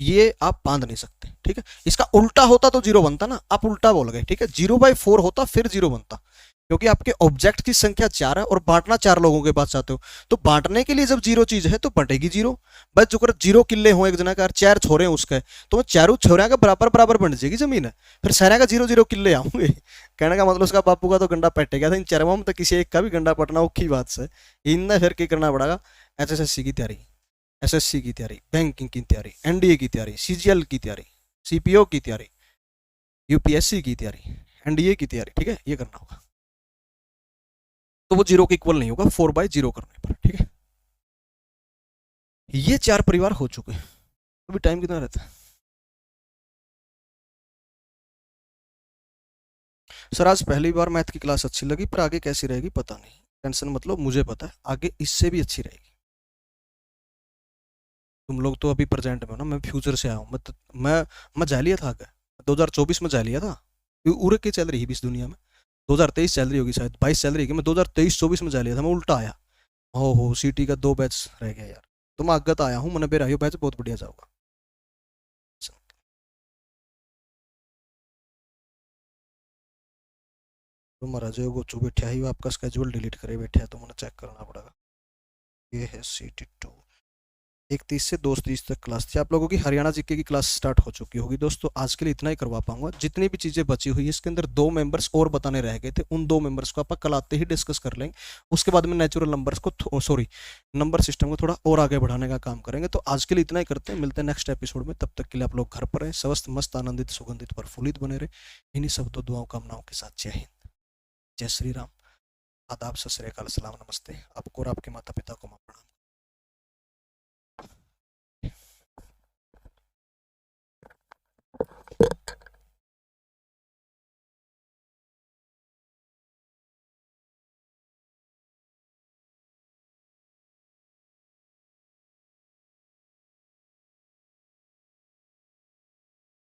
Speaker 1: ये आप बांध नहीं सकते, ठीक है। इसका उल्टा होता तो जीरो बनता ना, आप उल्टा बोल गए, ठीक है। 0/4 होता फिर जीरो बनता, क्योंकि आपके ऑब्जेक्ट की संख्या 4 है और बांटना 4 लोगों के पास चाहते हो, तो बांटने के लिए जब जीरो चीज है तो बटेगी जीरो। बस जो कर 0 किले हो एक जना का, 4 छोरे हैं उसके, तो वो चारों छोरिया का बराबर बराबर बन जाएगी जमीन है, फिर सारे का 0-0 किले आऊंगे। कहने का मतलब उसका बापू का तो गंडा पट गया था, इन चारों में तो किसी एक का भी गंडा पटना औखी बात से। इनने फिर क्या करना पड़ेगा? HSSC की तैयारी, SSC की तैयारी, बैंकिंग की तैयारी, NDA की तैयारी, CGL की तैयारी, CPO की तैयारी, UPSC की तैयारी, NDA की तैयारी, ठीक है, ये करना होगा। तो वो जीरो के इक्वल नहीं होगा 4/0 करने पर, ठीक है। ये 4 परिवार हो चुके हैं। अभी टाइम कितना रहता है? सर आज पहली बार मैथ की क्लास अच्छी लगी, पर आगे कैसी रहेगी पता नहीं, टेंशन मतलब मुझे पता है आगे इससे भी अच्छी रहेगी। तुम लोग तो अभी प्रेजेंट में हो ना, मैं फ्यूचर से आया हूँ, मैं जा लिया था आगे, 2024 में जा लिया था। उरे की चल रही है इस दुनिया में, 2023 चल रही होगी शायद, 22 चल रही है, मैं 2023-24 में जा लिया था, मैं उल्टा आया। हो सिटी का 2 बैच रह गया यार। तुम आगत आया हूँ, मैंने बेरा बैच बहुत बढ़िया जाऊंगा। तुम्हारा जो वो चू बैठा ही, वो आपका स्केड्यूल डिलीट करे बैठा है, तो मैंने चेक करना पड़ेगा। ये है CT2। 1:30 से 2:30 तक क्लास थी। आप लोगों की हरियाणा जीके की क्लास स्टार्ट हो चुकी होगी दोस्तों। आज के लिए इतना ही करवा पाऊंगा। जितनी भी चीज़ें बची हुई है इसके अंदर 2 मेंबर्स और बताने रह गए थे, उन 2 मेंबर्स को आप कल आते ही डिस्कस कर लेंगे। उसके बाद में नेचुरल नंबर्स को सॉरी नंबर सिस्टम को थोड़ा और आगे बढ़ाने का काम करेंगे। तो आज के लिए इतना ही करते हैं, मिलते हैं नेक्स्ट एपिसोड में। तब तक के लिए आप लोग घर पर रहें, स्वस्थ मस्त आनंदित सुगंधित प्रफुल्लित बने रहे। इन्हीं शब्दों दुआओं कामनाओं के साथ जय हिंद, जय श्री राम, आदाब, सत श्री अकाल, सलाम, नमस्ते। आपको और आपके माता पिता को मां प्रणाम।